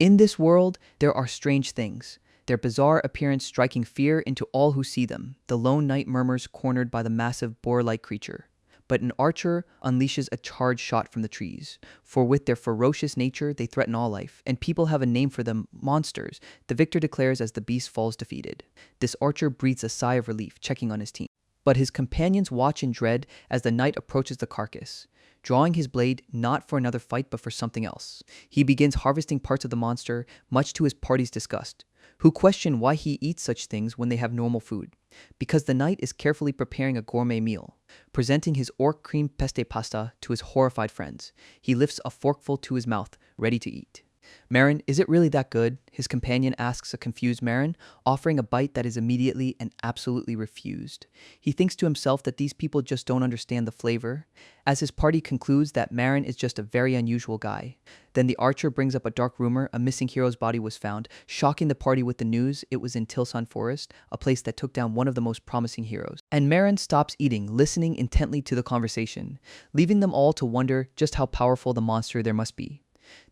In this world, there are strange things, their bizarre appearance striking fear into all who see them. The lone knight murmurs, cornered by the massive boar-like creature. But an archer unleashes a charged shot from the trees, for with their ferocious nature they threaten all life, and people have a name for them, monsters. The victor declares as the beast falls defeated. This archer breathes a sigh of relief, checking on his team. But his companions watch in dread as the knight approaches the carcass, drawing his blade not for another fight but for something else. He begins harvesting parts of the monster, much to his party's disgust, who question why he eats such things when they have normal food. Because the knight is carefully preparing a gourmet meal, presenting his orc cream peste pasta to his horrified friends. He lifts a forkful to his mouth, ready to eat. "Marin, is it really that good?" his companion asks a confused Marin, offering a bite that is immediately and absolutely refused. He thinks to himself that these people just don't understand the flavor, as his party concludes that Marin is just a very unusual guy. Then the archer brings up a dark rumor a missing hero's body was found, shocking the party with the news it was in Tilson Forest, a place that took down one of the most promising heroes. And Marin stops eating, listening intently to the conversation, leaving them all to wonder just how powerful the monster there must be.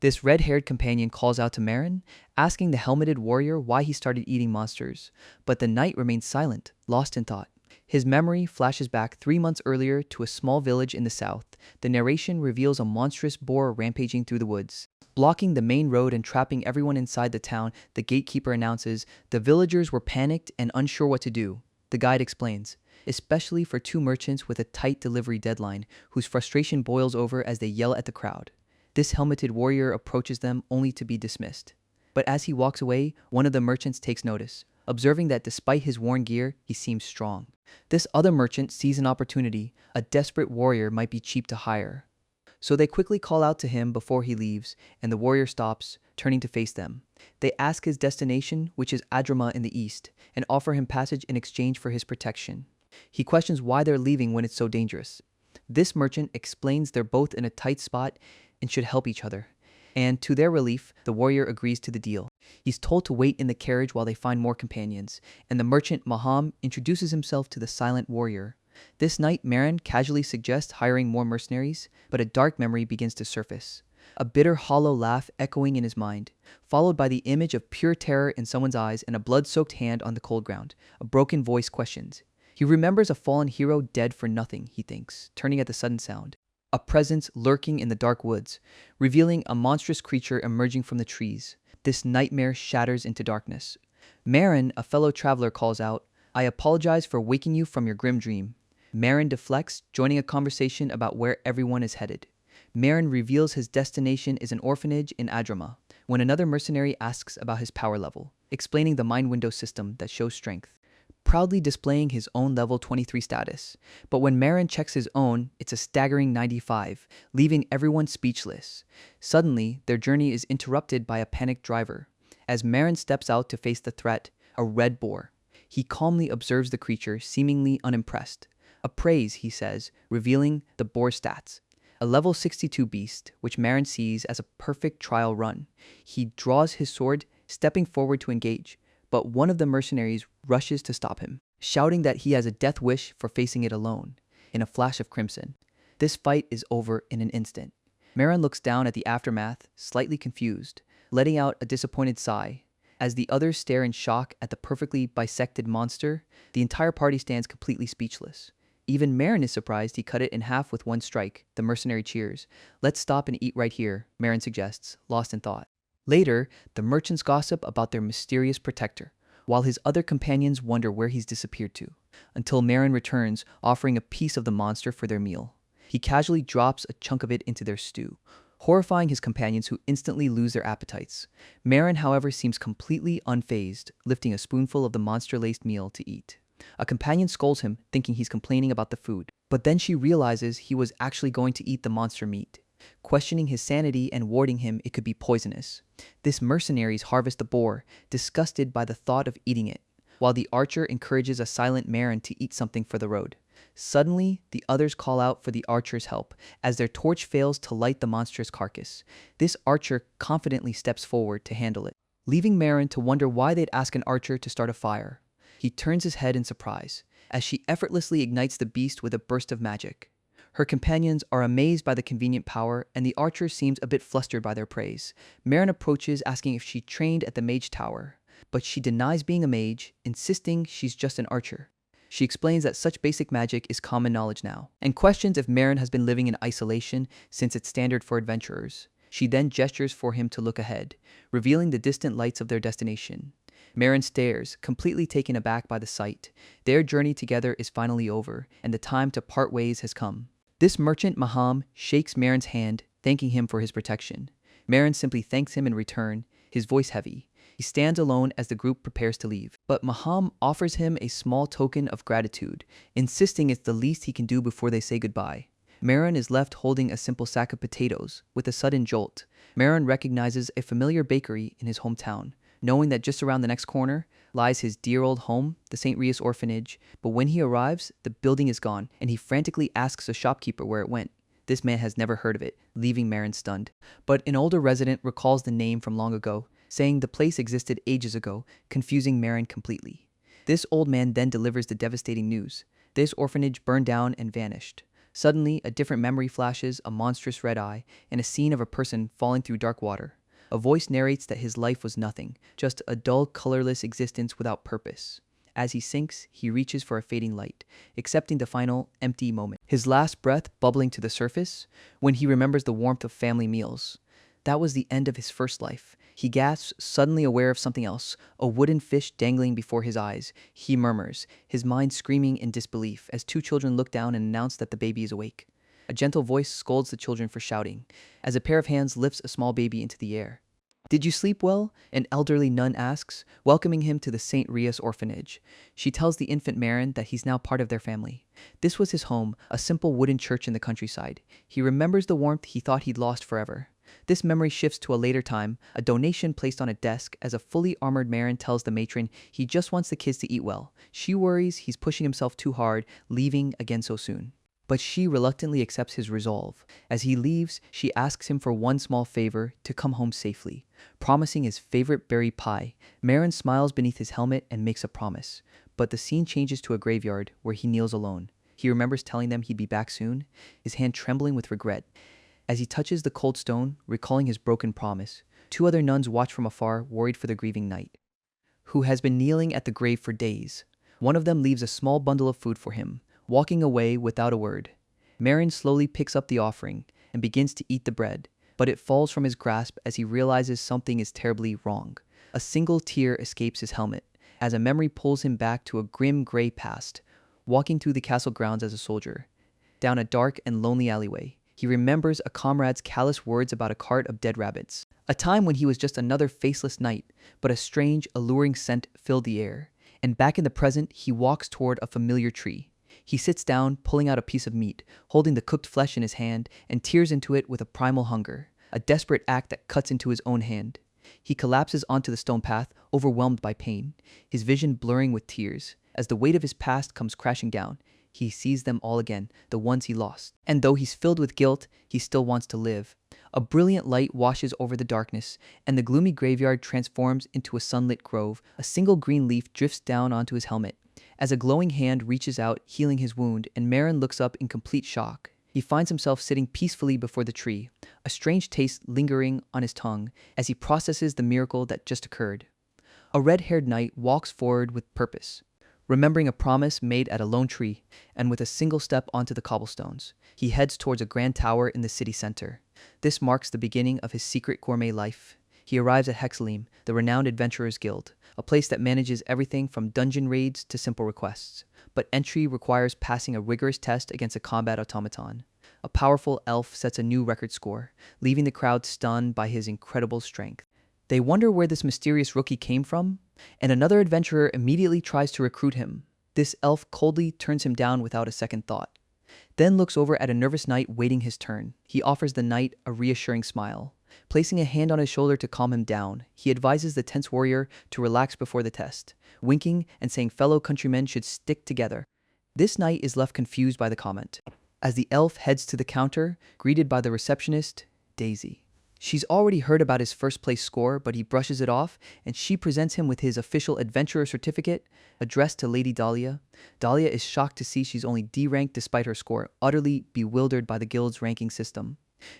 This red-haired companion calls out to Marin, asking the helmeted warrior why he started eating monsters, but the knight remains silent, lost in thought. His memory flashes back 3 months earlier to a small village in the south. The narration reveals a monstrous boar rampaging through the woods, blocking the main road and trapping everyone inside the town. The gatekeeper announces the villagers were panicked and unsure what to do. The guide explains, especially for 2 merchants with a tight delivery deadline, whose frustration boils over as they yell at the crowd. This helmeted warrior approaches them only to be dismissed. But as he walks away, one of the merchants takes notice, observing that despite his worn gear, he seems strong. This other merchant sees an opportunity. A desperate warrior might be cheap to hire. So they quickly call out to him before he leaves, and the warrior stops, turning to face them. They ask his destination, which is Adrama in the east, and offer him passage in exchange for his protection. He questions why they're leaving when it's so dangerous. This merchant explains they're both in a tight spot and should help each other. And to their relief, the warrior agrees to the deal. He's told to wait in the carriage while they find more companions, and the merchant Maham introduces himself to the silent warrior. This night, Marin casually suggests hiring more mercenaries, but a dark memory begins to surface. A bitter, hollow laugh echoing in his mind, followed by the image of pure terror in someone's eyes and a blood-soaked hand on the cold ground. A broken voice questions. He remembers a fallen hero dead for nothing, he thinks, turning at the sudden sound. A presence lurking in the dark woods, revealing a monstrous creature emerging from the trees. This nightmare shatters into darkness. Marin, a fellow traveler, calls out, "I apologize for waking you from your grim dream." Marin deflects, joining a conversation about where everyone is headed. Marin reveals his destination is an orphanage in Adrama, when another mercenary asks about his power level, explaining the mind window system that shows strength, proudly displaying his own level 23 status. But when Marin checks his own, it's a staggering 95, leaving everyone speechless. Suddenly, their journey is interrupted by a panicked driver. As Marin steps out to face the threat, a red boar. He calmly observes the creature, seemingly unimpressed. "A praise," he says, revealing the boar's stats. A level 62 beast, which Marin sees as a perfect trial run. He draws his sword, stepping forward to engage, but one of the mercenaries rushes to stop him, shouting that he has a death wish for facing it alone. In a flash of crimson, this fight is over in an instant. Marin looks down at the aftermath, slightly confused, letting out a disappointed sigh. As the others stare in shock at the perfectly bisected monster, the entire party stands completely speechless. Even Marin is surprised he cut it in half with one strike. The mercenary cheers. "Let's stop and eat right here," Marin suggests, lost in thought. Later, the merchants gossip about their mysterious protector, while his other companions wonder where he's disappeared to, until Marin returns, offering a piece of the monster for their meal. He casually drops a chunk of it into their stew, horrifying his companions who instantly lose their appetites. Marin, however, seems completely unfazed, lifting a spoonful of the monster-laced meal to eat. A companion scolds him, thinking he's complaining about the food, but then she realizes he was actually going to eat the monster meat, questioning his sanity and warning him it could be poisonous. This mercenaries harvest the boar, disgusted by the thought of eating it, while the archer encourages a silent Marin to eat something for the road. Suddenly, the others call out for the archer's help, as their torch fails to light the monstrous carcass. This archer confidently steps forward to handle it, leaving Marin to wonder why they'd ask an archer to start a fire. He turns his head in surprise, as she effortlessly ignites the beast with a burst of magic. Her companions are amazed by the convenient power, and the archer seems a bit flustered by their praise. Marin approaches, asking if she trained at the mage tower, but she denies being a mage, insisting she's just an archer. She explains that such basic magic is common knowledge now, and questions if Marin has been living in isolation since it's standard for adventurers. She then gestures for him to look ahead, revealing the distant lights of their destination. Marin stares, completely taken aback by the sight. Their journey together is finally over, and the time to part ways has come. This merchant, Maham, shakes Marin's hand, thanking him for his protection. Marin simply thanks him in return, his voice heavy. He stands alone as the group prepares to leave, but Maham offers him a small token of gratitude, insisting it's the least he can do before they say goodbye. Marin is left holding a simple sack of potatoes. With a sudden jolt, Marin recognizes a familiar bakery in his hometown, knowing that just around the next corner lies his dear old home, the St. Rias orphanage. But when he arrives, the building is gone, and he frantically asks a shopkeeper where it went. This man has never heard of it, leaving Marin stunned. But an older resident recalls the name from long ago, saying the place existed ages ago, confusing Marin completely. This old man then delivers the devastating news. This orphanage burned down and vanished. Suddenly, a different memory flashes, a monstrous red eye, and a scene of a person falling through dark water. A voice narrates that his life was nothing, just a dull, colorless existence without purpose. As he sinks, he reaches for a fading light, accepting the final, empty moment. His last breath bubbling to the surface, when he remembers the warmth of family meals. That was the end of his first life. He gasps, suddenly aware of something else, a wooden fish dangling before his eyes. He murmurs, his mind screaming in disbelief, as two children look down and announce that the baby is awake. A gentle voice scolds the children for shouting, as a pair of hands lifts a small baby into the air. "Did you sleep well?" an elderly nun asks, welcoming him to the St. Rias orphanage. She tells the infant Marin that he's now part of their family. This was his home, a simple wooden church in the countryside. He remembers the warmth he thought he'd lost forever. This memory shifts to a later time, a donation placed on a desk, as a fully armored Marin tells the matron he just wants the kids to eat well. She worries he's pushing himself too hard, leaving again so soon. But she reluctantly accepts his resolve. As he leaves, she asks him for one small favor, to come home safely, promising his favorite berry pie. Marin smiles beneath his helmet and makes a promise. But the scene changes to a graveyard, where he kneels alone. He remembers telling them he'd be back soon, his hand trembling with regret. As he touches the cold stone, recalling his broken promise, two other nuns watch from afar, worried for the grieving knight, who has been kneeling at the grave for days. One of them leaves a small bundle of food for him, walking away without a word. Marin slowly picks up the offering and begins to eat the bread, but it falls from his grasp as he realizes something is terribly wrong. A single tear escapes his helmet, as a memory pulls him back to a grim gray past, walking through the castle grounds as a soldier. Down a dark and lonely alleyway, he remembers a comrade's callous words about a cart of dead rabbits. A time when he was just another faceless knight, but a strange, alluring scent filled the air. And back in the present, he walks toward a familiar tree. He sits down, pulling out a piece of meat, holding the cooked flesh in his hand, and tears into it with a primal hunger, a desperate act that cuts into his own hand. He collapses onto the stone path, overwhelmed by pain, his vision blurring with tears. As the weight of his past comes crashing down, he sees them all again, the ones he lost. And though he's filled with guilt, he still wants to live. A brilliant light washes over the darkness, and the gloomy graveyard transforms into a sunlit grove. A single green leaf drifts down onto his helmet, as a glowing hand reaches out, healing his wound, and Marin looks up in complete shock. He finds himself sitting peacefully before the tree, a strange taste lingering on his tongue as he processes the miracle that just occurred. A red-haired knight walks forward with purpose, remembering a promise made at a lone tree, and with a single step onto the cobblestones, he heads towards a grand tower in the city center. This marks the beginning of his secret gourmet life. He arrives at Hexalim, the renowned adventurers guild, a place that manages everything from dungeon raids to simple requests. But entry requires passing a rigorous test against a combat automaton. A powerful elf sets a new record score, leaving the crowd stunned by his incredible strength. They wonder where this mysterious rookie came from, and another adventurer immediately tries to recruit him. This elf coldly turns him down without a second thought, then looks over at a nervous knight waiting his turn. He offers the knight a reassuring smile. Placing a hand on his shoulder to calm him down, he advises the tense warrior to relax before the test, winking and saying fellow countrymen should stick together. This knight is left confused by the comment, as the elf heads to the counter, greeted by the receptionist, Daisy. She's already heard about his first place score, but he brushes it off, and she presents him with his official adventurer certificate, addressed to Lady Dahlia. Dahlia is shocked to see she's only D-ranked despite her score, utterly bewildered by the guild's ranking system.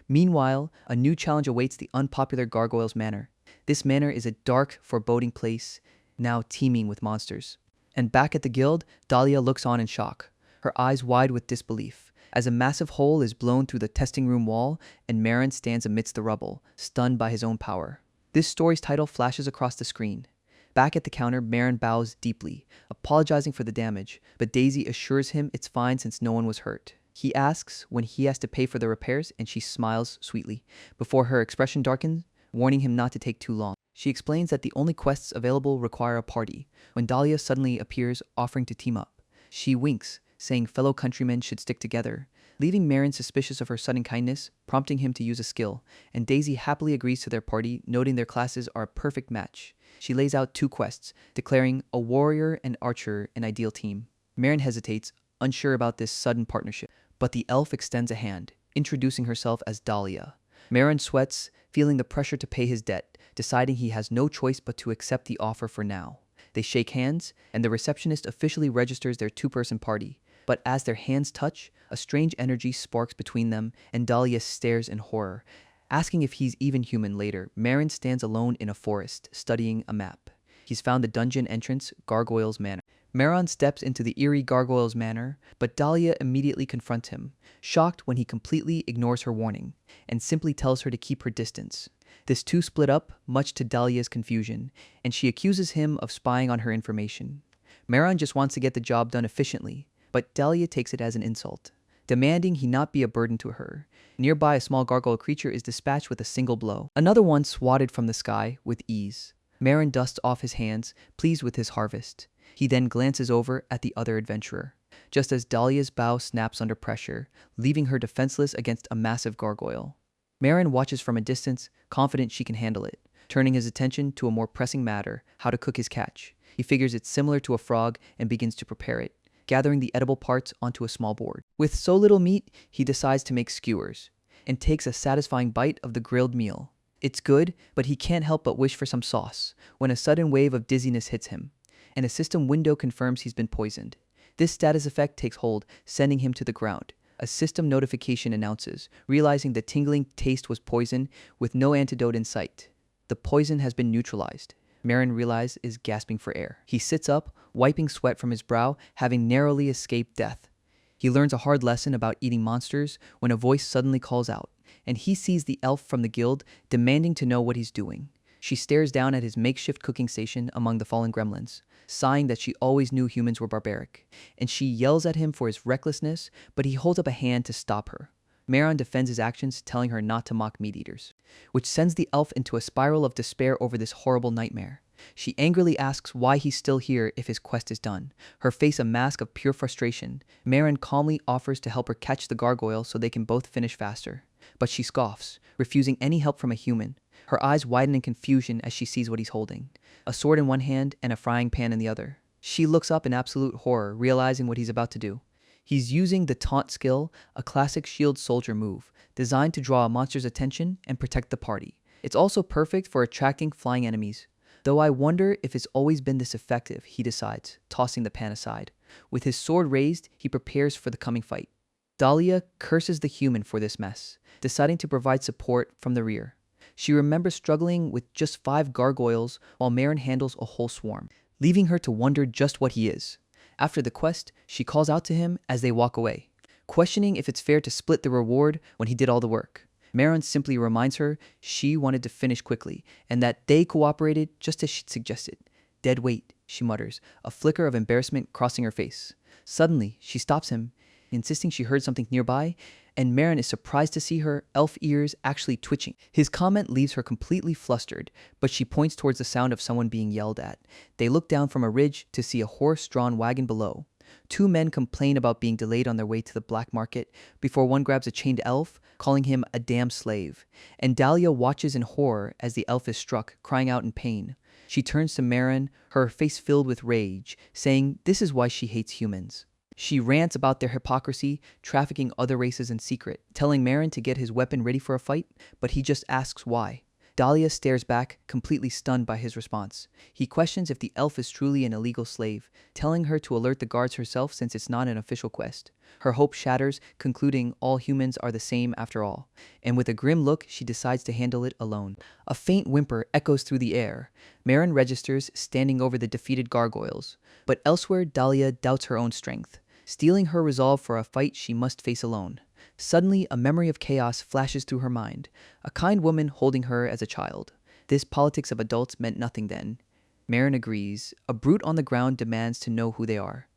Meanwhile, a new challenge awaits the unpopular Gargoyles Manor. This manor is a dark, foreboding place, now teeming with monsters. And back at the guild, Dahlia looks on in shock, her eyes wide with disbelief, as a massive hole is blown through the testing room wall and Marin stands amidst the rubble, stunned by his own power. This story's title flashes across the screen. Back at the counter, Marin bows deeply, apologizing for the damage, but Daisy assures him it's fine since no one was hurt. He asks when he has to pay for the repairs, and she smiles sweetly, before her expression darkens, warning him not to take too long. She explains that the only quests available require a party, when Dahlia suddenly appears offering to team up. She winks, saying fellow countrymen should stick together, leaving Marin suspicious of her sudden kindness, prompting him to use a skill, and Daisy happily agrees to their party, noting their classes are a perfect match. She lays out 2 quests, declaring a warrior and archer an ideal team. Marin hesitates, unsure about this sudden partnership, but the elf extends a hand, introducing herself as Dahlia. Marin sweats, feeling the pressure to pay his debt, deciding he has no choice but to accept the offer for now. They shake hands, and the receptionist officially registers their 2-person party. But as their hands touch, a strange energy sparks between them, and Dahlia stares in horror. Asking if he's even human later, Marin stands alone in a forest, studying a map. He's found the dungeon entrance, Gargoyles Manor. Marin steps into the eerie Gargoyles Manor, but Dahlia immediately confronts him, shocked when he completely ignores her warning, and simply tells her to keep her distance. This two split up, much to Dahlia's confusion, and she accuses him of spying on her information. Marin just wants to get the job done efficiently, but Dahlia takes it as an insult, demanding he not be a burden to her. Nearby, a small gargoyle creature is dispatched with a single blow. Another one swatted from the sky with ease. Marin dusts off his hands, pleased with his harvest. He then glances over at the other adventurer, just as Dahlia's bow snaps under pressure, leaving her defenseless against a massive gargoyle. Marin watches from a distance, confident she can handle it, turning his attention to a more pressing matter, how to cook his catch. He figures it's similar to a frog and begins to prepare it, gathering the edible parts onto a small board. With so little meat, he decides to make skewers, and takes a satisfying bite of the grilled meal. It's good, but he can't help but wish for some sauce, when a sudden wave of dizziness hits him, and a system window confirms he's been poisoned. This status effect takes hold, sending him to the ground. A system notification announces, realizing the tingling taste was poison, with no antidote in sight. The poison has been neutralized. Marin realizes is gasping for air. He sits up, wiping sweat from his brow, having narrowly escaped death. He learns a hard lesson about eating monsters when a voice suddenly calls out, and he sees the elf from the guild demanding to know what he's doing. She stares down at his makeshift cooking station among the fallen gremlins, sighing that she always knew humans were barbaric, and she yells at him for his recklessness, but he holds up a hand to stop her. Marin defends his actions, telling her not to mock meat-eaters, which sends the elf into a spiral of despair over this horrible nightmare. She angrily asks why he's still here if his quest is done, her face a mask of pure frustration. Marin calmly offers to help her catch the gargoyle so they can both finish faster, but she scoffs, refusing any help from a human. Her eyes widen in confusion as she sees what he's holding, a sword in one hand and a frying pan in the other. She looks up in absolute horror, realizing what he's about to do. He's using the taunt skill, a classic shield soldier move, designed to draw a monster's attention and protect the party. It's also perfect for attracting flying enemies. Though I wonder if it's always been this effective, he decides, tossing the pan aside. With his sword raised, he prepares for the coming fight. Dahlia curses the human for this mess, deciding to provide support from the rear. She remembers struggling with just 5 gargoyles while Marin handles a whole swarm, leaving her to wonder just what he is. After the quest, she calls out to him as they walk away, questioning if it's fair to split the reward when he did all the work. Marin simply reminds her she wanted to finish quickly, and that they cooperated just as she'd suggested. Dead weight, she mutters, a flicker of embarrassment crossing her face. Suddenly, she stops him, insisting she heard something nearby, and Marin is surprised to see her elf ears actually twitching. His comment leaves her completely flustered, but she points towards the sound of someone being yelled at. They look down from a ridge to see a horse-drawn wagon below. 2 men complain about being delayed on their way to the black market before one grabs a chained elf, calling him a damn slave. And Dahlia watches in horror as the elf is struck, crying out in pain. She turns to Marin, her face filled with rage, saying this is why she hates humans. She rants about their hypocrisy, trafficking other races in secret, telling Marin to get his weapon ready for a fight, but he just asks why. Dahlia stares back, completely stunned by his response. He questions if the elf is truly an illegal slave, telling her to alert the guards herself since it's not an official quest. Her hope shatters, concluding all humans are the same after all. And with a grim look, she decides to handle it alone. A faint whimper echoes through the air. Marin registers, standing over the defeated gargoyles. But elsewhere, Dahlia doubts her own strength, steeling her resolve for a fight she must face alone. Suddenly, a memory of chaos flashes through her mind, a kind woman holding her as a child. This politics of adults meant nothing then. Marin agrees. A brute on the ground demands to know who they are,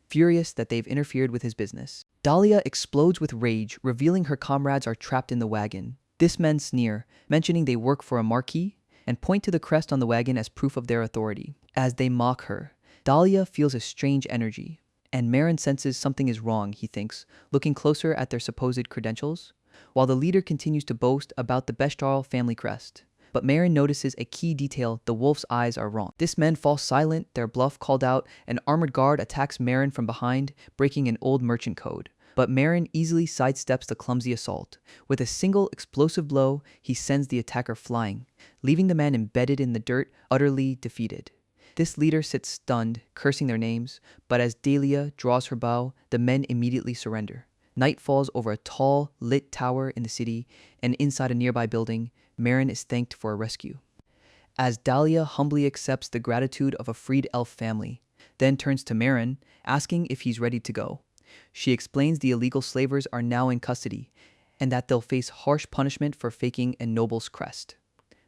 furious that they've interfered with his business. Dahlia explodes with rage, revealing her comrades are trapped in the wagon. This men sneer, mentioning they work for a marquis, and point to the crest on the wagon as proof of their authority. As they mock her, Dahlia feels a strange energy. And Marin senses something is wrong, he thinks, looking closer at their supposed credentials, while the leader continues to boast about the Beshtal family crest. But Marin notices a key detail: the wolf's eyes are wrong. This men fall silent, their bluff called out. An armored guard attacks Marin from behind, breaking an old merchant code. But Marin easily sidesteps the clumsy assault. With a single explosive blow, he sends the attacker flying, leaving the man embedded in the dirt, utterly defeated. This leader sits stunned, cursing their names, but as Dahlia draws her bow, the men immediately surrender. Night falls over a tall, lit tower in the city, and inside a nearby building, Marin is thanked for a rescue. As Dahlia humbly accepts the gratitude of a freed elf family, then turns to Marin, asking if he's ready to go. She explains the illegal slavers are now in custody, and that they'll face harsh punishment for faking a noble's crest.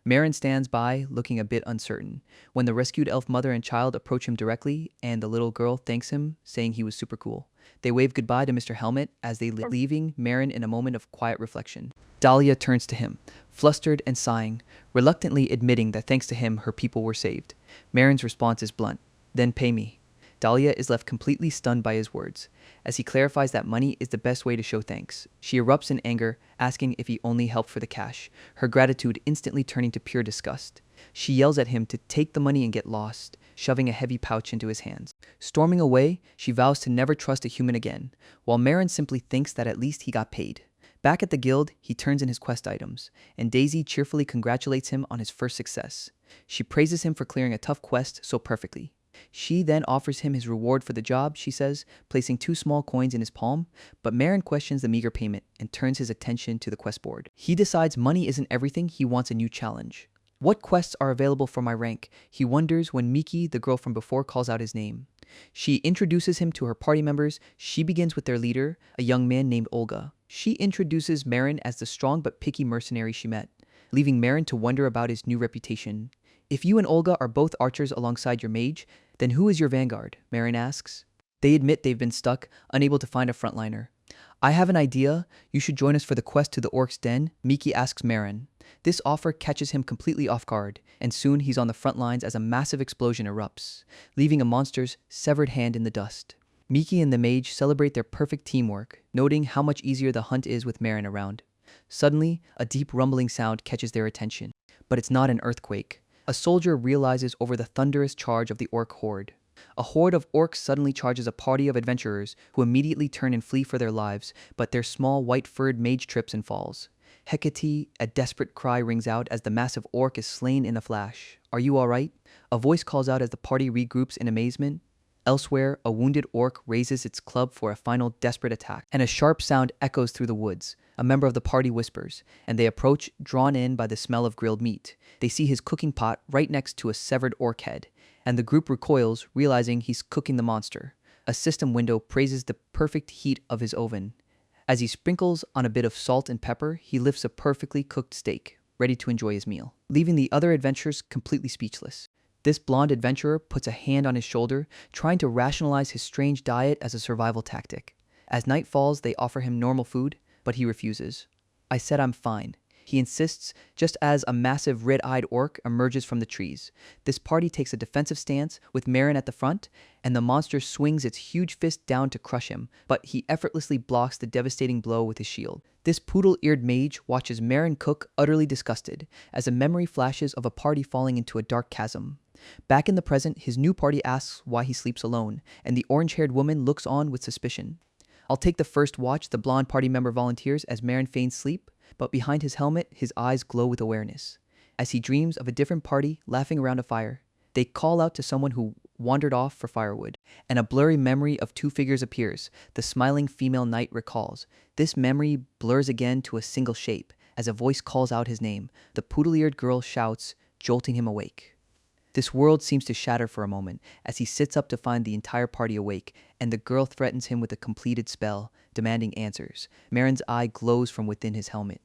Marin stands by, looking a bit uncertain, when the rescued elf mother and child approach him directly, and the little girl thanks him, saying he was super cool. They wave goodbye to Mr. Helmet as they leaving Marin in a moment of quiet reflection. Dahlia turns to him, flustered and sighing, reluctantly admitting that thanks to him her people were saved. Marin's response is blunt: "Then pay me." Dahlia is left completely stunned by his words. As he clarifies that money is the best way to show thanks, she erupts in anger, asking if he only helped for the cash, her gratitude instantly turning to pure disgust. She yells at him to take the money and get lost, shoving a heavy pouch into his hands. Storming away, she vows to never trust a human again, while Marin simply thinks that at least he got paid. Back at the guild, he turns in his quest items, and Daisy cheerfully congratulates him on his first success. She praises him for clearing a tough quest so perfectly. She then offers him his reward for the job, she says, placing 2 small coins in his palm, but Marin questions the meager payment and turns his attention to the quest board. He decides money isn't everything, he wants a new challenge. What quests are available for my rank? He wonders when Miki, the girl from before, calls out his name. She introduces him to her party members. She begins with their leader, a young man named Olga. She introduces Marin as the strong but picky mercenary she met, leaving Marin to wonder about his new reputation. If you and Olga are both archers alongside your mage, then who is your vanguard? Marin asks. They admit they've been stuck, unable to find a frontliner. I have an idea. You should join us for the quest to the Orc's Den, Miki asks Marin. This offer catches him completely off guard, and soon he's on the front lines as a massive explosion erupts, leaving a monster's severed hand in the dust. Miki and the mage celebrate their perfect teamwork, noting how much easier the hunt is with Marin around. Suddenly, a deep rumbling sound catches their attention, but it's not an earthquake. A soldier realizes over the thunderous charge of the orc horde. A horde of orcs suddenly charges a party of adventurers who immediately turn and flee for their lives, but their small white-furred mage trips and falls. Hecate, a desperate cry rings out as the massive orc is slain in a flash. Are you all right? A voice calls out as the party regroups in amazement. Elsewhere, a wounded orc raises its club for a final desperate attack, and a sharp sound echoes through the woods. A member of the party whispers, and they approach, drawn in by the smell of grilled meat. They see his cooking pot right next to a severed orc head, and the group recoils, realizing he's cooking the monster. A system window praises the perfect heat of his oven. As he sprinkles on a bit of salt and pepper, he lifts a perfectly cooked steak, ready to enjoy his meal, leaving the other adventurers completely speechless. This blonde adventurer puts a hand on his shoulder, trying to rationalize his strange diet as a survival tactic. As night falls, they offer him normal food, but he refuses. I said I'm fine. He insists, just as a massive red-eyed orc emerges from the trees. This party takes a defensive stance, with Marin at the front, and the monster swings its huge fist down to crush him, but he effortlessly blocks the devastating blow with his shield. This poodle-eared mage watches Marin cook, utterly disgusted, as a memory flashes of a party falling into a dark chasm. Back in the present, his new party asks why he sleeps alone, and the orange-haired woman looks on with suspicion. "I'll take the first watch," the blonde party member volunteers as Marin feigns sleep, but behind his helmet, his eyes glow with awareness. As he dreams of a different party laughing around a fire, they call out to someone who wandered off for firewood, and a blurry memory of two figures appears. The smiling female knight recalls. This memory blurs again to a single shape, as a voice calls out his name. The poodle-eared girl shouts, jolting him awake. This world seems to shatter for a moment as he sits up to find the entire party awake, and the girl threatens him with a completed spell, demanding answers. Marin's eye glows from within his helmet.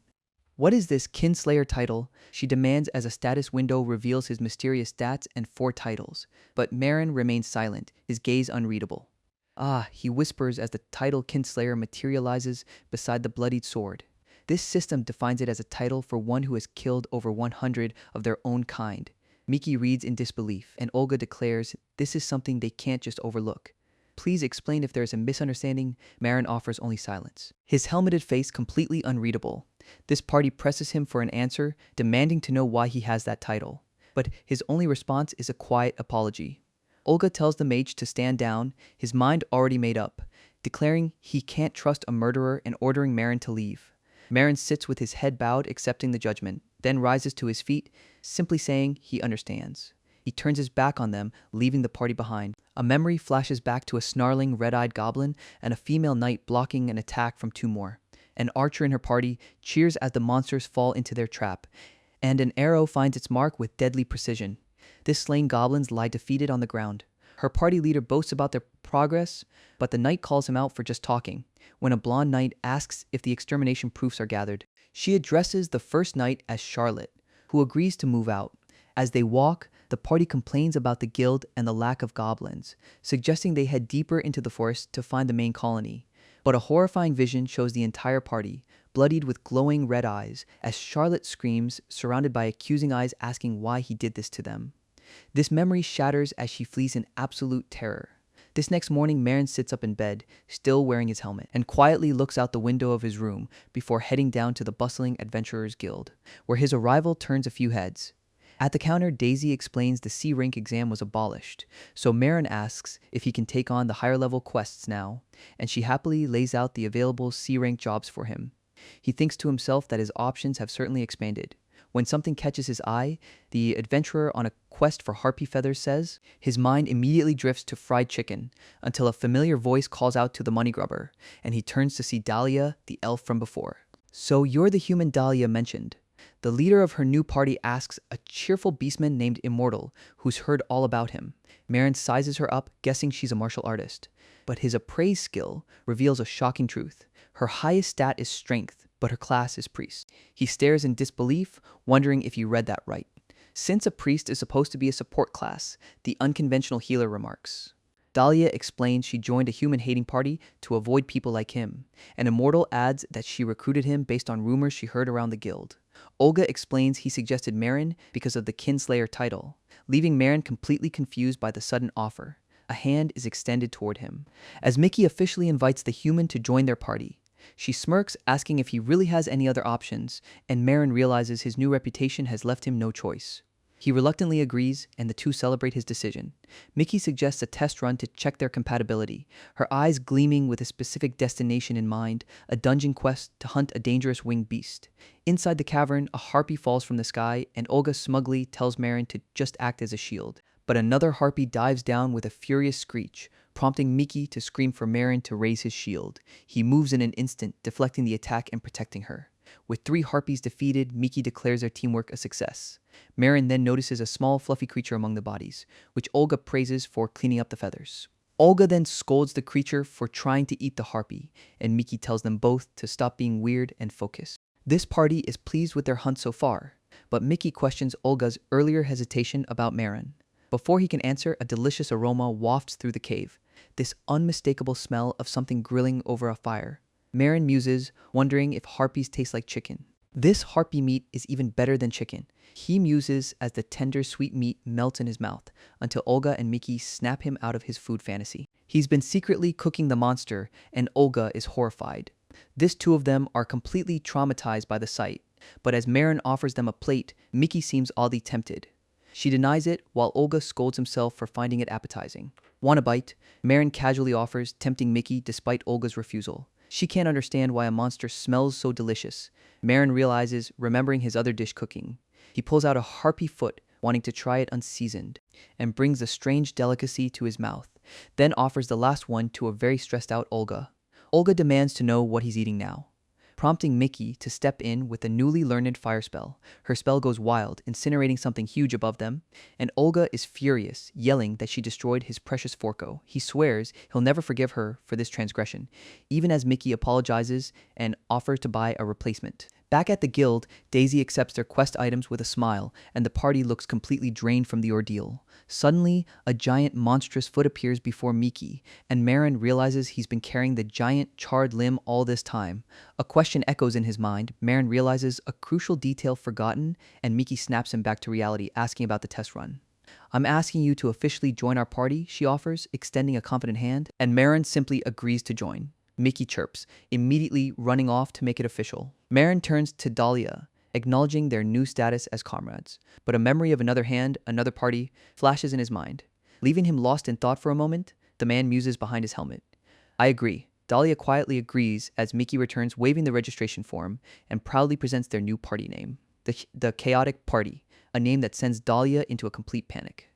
"What is this Kinslayer title?" she demands as a status window reveals his mysterious stats and 4 titles. But Marin remains silent, his gaze unreadable. "Ah," he whispers as the title Kinslayer materializes beside the bloodied sword. This system defines it as a title for one who has killed over 100 of their own kind. Miki reads in disbelief, and Olga declares this is something they can't just overlook. "Please explain if there is a misunderstanding." Marin offers only silence, his helmeted face completely unreadable. This party presses him for an answer, demanding to know why he has that title. But his only response is a quiet apology. Olga tells the mage to stand down, his mind already made up, declaring he can't trust a murderer and ordering Marin to leave. Marin sits with his head bowed, accepting the judgment, then rises to his feet, simply saying he understands. He turns his back on them, leaving the party behind. A memory flashes back to a snarling, red-eyed goblin and a female knight blocking an attack from 2 more. An archer in her party cheers as the monsters fall into their trap, and an arrow finds its mark with deadly precision. The slain goblins lie defeated on the ground. Her party leader boasts about their progress, but the knight calls him out for just talking. When a blonde knight asks if the extermination proofs are gathered, she addresses the first knight as Charlotte, who agrees to move out. As they walk, the party complains about the guild and the lack of goblins, suggesting they head deeper into the forest to find the main colony. But a horrifying vision shows the entire party, bloodied with glowing red eyes, as Charlotte screams, surrounded by accusing eyes asking why he did this to them. This memory shatters as she flees in absolute terror. This next morning, Marin sits up in bed, still wearing his helmet, and quietly looks out the window of his room before heading down to the bustling Adventurers Guild, where his arrival turns a few heads. At the counter, Daisy explains the C rank exam was abolished, so Marin asks if he can take on the higher-level quests now, and she happily lays out the available C rank jobs for him. He thinks to himself that his options have certainly expanded. When something catches his eye, the adventurer on a quest for harpy feathers says, his mind immediately drifts to fried chicken, until a familiar voice calls out to the money grubber, and he turns to see Dahlia, the elf from before. "So you're the human Dahlia mentioned." The leader of her new party asks a cheerful beastman named Immortal, who's heard all about him. Marin sizes her up, guessing she's a martial artist. But his appraise skill reveals a shocking truth. Her highest stat is strength, but her class is priest. He stares in disbelief, wondering if he read that right. "Since a priest is supposed to be a support class," the unconventional healer remarks. Dahlia explains she joined a human-hating party to avoid people like him, and Immortal adds that she recruited him based on rumors she heard around the guild. Olga explains he suggested Marin because of the Kinslayer title, leaving Marin completely confused by the sudden offer. A hand is extended toward him, as Mickey officially invites the human to join their party. She smirks, asking if he really has any other options, and Marin realizes his new reputation has left him no choice. He reluctantly agrees, and the two celebrate his decision. Mickey suggests a test run to check their compatibility, her eyes gleaming with a specific destination in mind, a dungeon quest to hunt a dangerous winged beast. Inside the cavern, a harpy falls from the sky, and Olga smugly tells Marin to just act as a shield. But another harpy dives down with a furious screech, prompting Mickey to scream for Marin to raise his shield. He moves in an instant, deflecting the attack and protecting her. With 3 harpies defeated, Mickey declares their teamwork a success. Marin then notices a small, fluffy creature among the bodies, which Olga praises for cleaning up the feathers. Olga then scolds the creature for trying to eat the harpy, and Mickey tells them both to stop being weird and focus. This party is pleased with their hunt so far, but Mickey questions Olga's earlier hesitation about Marin. Before he can answer, a delicious aroma wafts through the cave, this unmistakable smell of something grilling over a fire. Marin muses, wondering if harpies taste like chicken. This harpy meat is even better than chicken. He muses as the tender, sweet meat melts in his mouth, until Olga and Mickey snap him out of his food fantasy. He's been secretly cooking the monster, and Olga is horrified. This 2 of them are completely traumatized by the sight, but as Marin offers them a plate, Mickey seems oddly tempted. She denies it while Olga scolds himself for finding it appetizing. Want a bite? Marin casually offers, tempting Mickey despite Olga's refusal. She can't understand why a monster smells so delicious. Marin realizes, remembering his other dish cooking. He pulls out a harpy foot, wanting to try it unseasoned, and brings the strange delicacy to his mouth, then offers the last one to a very stressed out Olga. Olga demands to know what he's eating now, prompting Mickey to step in with a newly learned fire spell. Her spell goes wild, incinerating something huge above them, and Olga is furious, yelling that she destroyed his precious Forco. He swears he'll never forgive her for this transgression, even as Mickey apologizes and offers to buy a replacement. Back at the guild, Daisy accepts their quest items with a smile, and the party looks completely drained from the ordeal. Suddenly, a giant monstrous foot appears before Mickey, and Marin realizes he's been carrying the giant charred limb all this time. A question echoes in his mind. Marin realizes a crucial detail forgotten, and Mickey snaps him back to reality, asking about the test run. I'm asking you to officially join our party, she offers, extending a confident hand, and Marin simply agrees to join. Mickey chirps, immediately running off to make it official. Marin turns to Dahlia, acknowledging their new status as comrades, but a memory of another hand, another party, flashes in his mind. Leaving him lost in thought for a moment, the man muses behind his helmet. I agree. Dahlia quietly agrees as Mickey returns waving the registration form and proudly presents their new party name, the Chaotic Party, a name that sends Dahlia into a complete panic.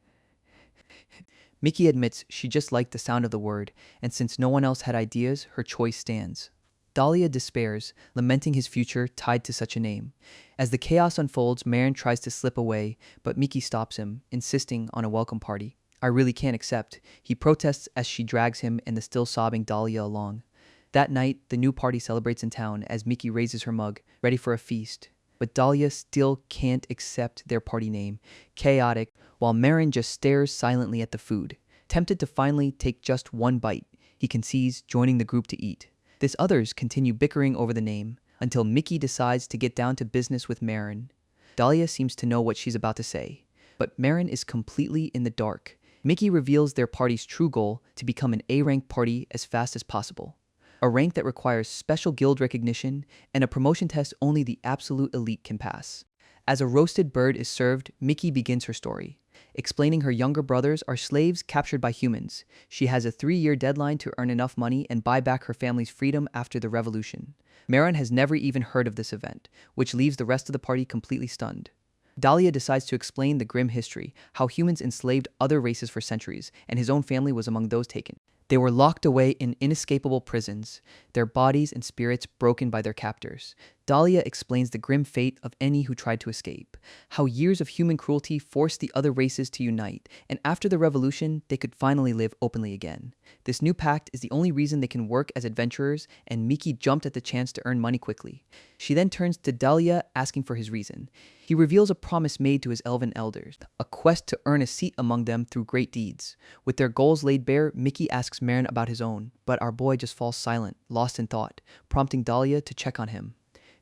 Mickey admits she just liked the sound of the word, and since no one else had ideas, her choice stands. Dahlia despairs, lamenting his future tied to such a name. As the chaos unfolds, Marin tries to slip away, but Mickey stops him, insisting on a welcome party. I really can't accept, he protests as she drags him and the still sobbing Dahlia along. That night, the new party celebrates in town as Mickey raises her mug, ready for a feast. But Dahlia still can't accept their party name, Chaotic, while Marin just stares silently at the food. Tempted to finally take just one bite, he concedes, joining the group to eat. The others continue bickering over the name, until Mickey decides to get down to business with Marin. Dahlia seems to know what she's about to say, but Marin is completely in the dark. Mickey reveals their party's true goal to become an A-rank party as fast as possible. A rank that requires special guild recognition and a promotion test only the absolute elite can pass. As a roasted bird is served, Mickey begins her story, explaining her younger brothers are slaves captured by humans. She has a 3-year deadline to earn enough money and buy back her family's freedom after the revolution. Marin has never even heard of this event, which leaves the rest of the party completely stunned. Dahlia decides to explain the grim history, how humans enslaved other races for centuries, and his own family was among those taken. They were locked away in inescapable prisons, their bodies and spirits broken by their captors. Dahlia explains the grim fate of any who tried to escape, how years of human cruelty forced the other races to unite, and after the revolution, they could finally live openly again. This new pact is the only reason they can work as adventurers, and Mickey jumped at the chance to earn money quickly. She then turns to Dahlia, asking for his reason. He reveals a promise made to his elven elders, a quest to earn a seat among them through great deeds. With their goals laid bare, Mickey asks Marin about his own, but our boy just falls silent, lost in thought, prompting Dahlia to check on him.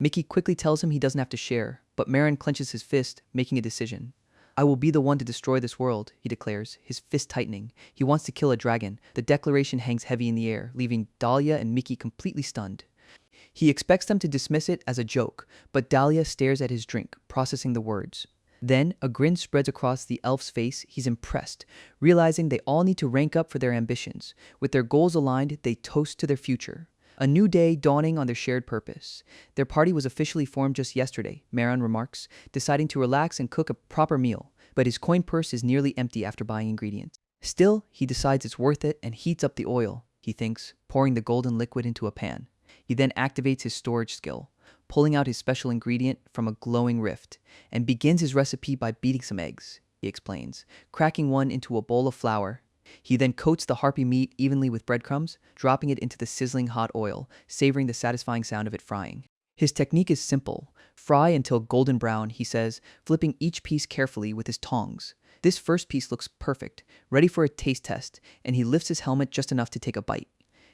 Mickey quickly tells him he doesn't have to share, but Marin clenches his fist, making a decision. I will be the one to destroy this world, he declares, his fist tightening. He wants to kill a dragon. The declaration hangs heavy in the air, leaving Dahlia and Mickey completely stunned. He expects them to dismiss it as a joke, but Dahlia stares at his drink, processing the words. Then, a grin spreads across the elf's face. He's impressed, realizing they all need to rank up for their ambitions. With their goals aligned, they toast to their future. A new day dawning on their shared purpose. Their party was officially formed just yesterday, Marin remarks, deciding to relax and cook a proper meal, but his coin purse is nearly empty after buying ingredients. Still, he decides it's worth it and heats up the oil, he thinks, pouring the golden liquid into a pan. He then activates his storage skill, pulling out his special ingredient from a glowing rift, and begins his recipe by beating some eggs, he explains, cracking one into a bowl of flour. He then coats the harpy meat evenly with breadcrumbs, dropping it into the sizzling hot oil, savoring the satisfying sound of it frying. His technique is simple. Fry until golden brown, he says, flipping each piece carefully with his tongs. This first piece looks perfect, ready for a taste test, and he lifts his helmet just enough to take a bite.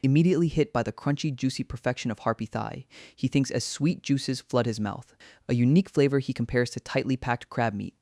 Immediately hit by the crunchy, juicy perfection of harpy thigh, he thinks as sweet juices flood his mouth, a unique flavor he compares to tightly packed crab meat.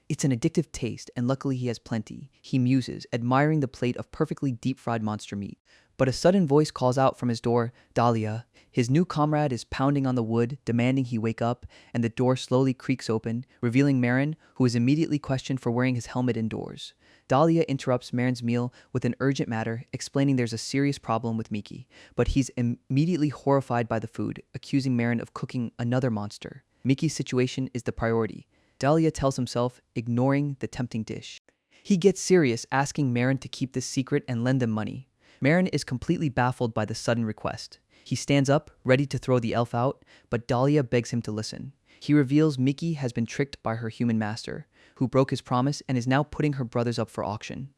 It's an addictive taste, and luckily he has plenty. He muses, admiring the plate of perfectly deep-fried monster meat. But a sudden voice calls out from his door, Dahlia. His new comrade is pounding on the wood, demanding he wake up, and the door slowly creaks open, revealing Marin, who is immediately questioned for wearing his helmet indoors. Dahlia interrupts Marin's meal with an urgent matter, explaining there's a serious problem with Miki, but he's immediately horrified by the food, accusing Marin of cooking another monster. Miki's situation is the priority. Dahlia tells himself, ignoring the tempting dish. He gets serious, asking Marin to keep this secret and lend them money. Marin is completely baffled by the sudden request. He stands up, ready to throw the elf out, but Dahlia begs him to listen. He reveals Miki has been tricked by her human master, who broke his promise and is now putting her brothers up for auction.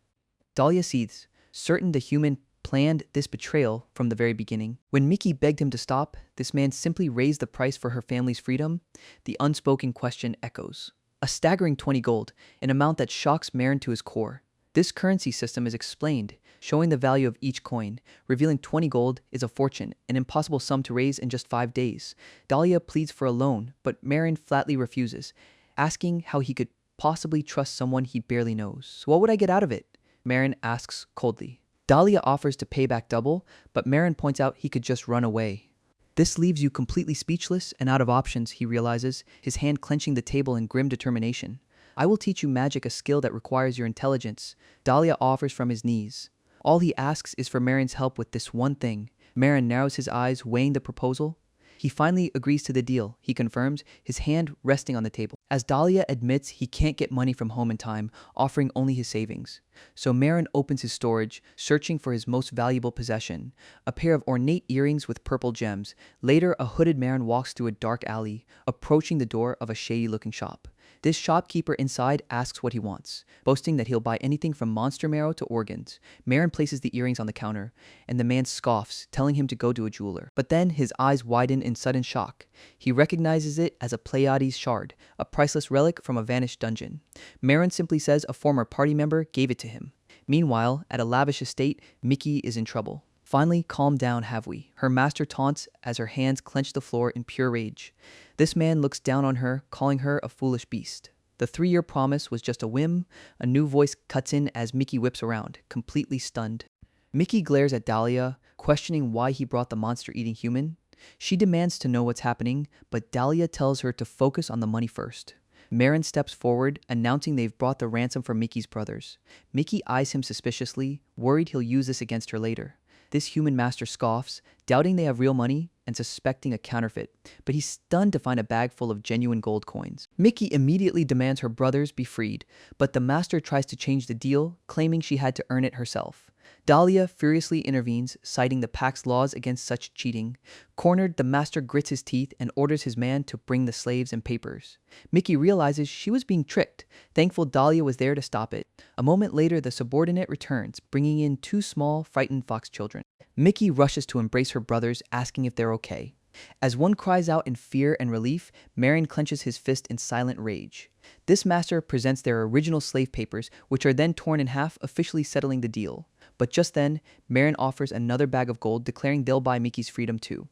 Dahlia seethes, certain the human planned this betrayal from the very beginning. When Miki begged him to stop, this man simply raised the price for her family's freedom. The unspoken question echoes. A staggering 20 gold, an amount that shocks Marin to his core. This currency system is explained, showing the value of each coin, revealing 20 gold is a fortune, an impossible sum to raise in just 5 days. Dahlia pleads for a loan, but Marin flatly refuses, asking how he could possibly trust someone he barely knows. What would I get out of it? Marin asks coldly. Dahlia offers to pay back double, but Marin points out he could just run away. This leaves you completely speechless and out of options, he realizes, his hand clenching the table in grim determination. I will teach you magic, a skill that requires your intelligence, Dahlia offers from his knees. All he asks is for Marin's help with this one thing. Marin narrows his eyes, weighing the proposal. He finally agrees to the deal, he confirms, his hand resting on the table. As Dahlia admits he can't get money from home in time, offering only his savings. So Marin opens his storage, searching for his most valuable possession, a pair of ornate earrings with purple gems. Later, a hooded Marin walks through a dark alley, approaching the door of a shady-looking shop. This shopkeeper inside asks what he wants, boasting that he'll buy anything from monster marrow to organs. Marin places the earrings on the counter, and the man scoffs, telling him to go to a jeweler. But then his eyes widen in sudden shock. He recognizes it as a Pleiades shard, a priceless relic from a vanished dungeon. Marin simply says a former party member gave it to him. Meanwhile, at a lavish estate, Miki is in trouble. Finally, calm down, have we? Her master taunts as her hands clench the floor in pure rage. This man looks down on her, calling her a foolish beast. The 3-year promise was just a whim. A new voice cuts in as Miki whips around, completely stunned. Miki glares at Dahlia, questioning why he brought the monster-eating human. She demands to know what's happening, but Dahlia tells her to focus on the money first. Marin steps forward, announcing they've brought the ransom for Miki's brothers. Miki eyes him suspiciously, worried he'll use this against her later. This human master scoffs, doubting they have real money and suspecting a counterfeit, but he's stunned to find a bag full of genuine gold coins. Miki immediately demands her brothers be freed, but the master tries to change the deal, claiming she had to earn it herself. Dahlia furiously intervenes, citing the pack's laws against such cheating. Cornered, the master grits his teeth and orders his man to bring the slaves and papers. Miki realizes she was being tricked, thankful Dahlia was there to stop it. A moment later, the subordinate returns, bringing in 2 small, frightened fox children. Miki rushes to embrace her brothers, asking if they're okay. As one cries out in fear and relief, Marin clenches his fist in silent rage. This master presents their original slave papers, which are then torn in half, officially settling the deal. But just then, Marin offers another bag of gold, declaring they'll buy Miki's freedom too.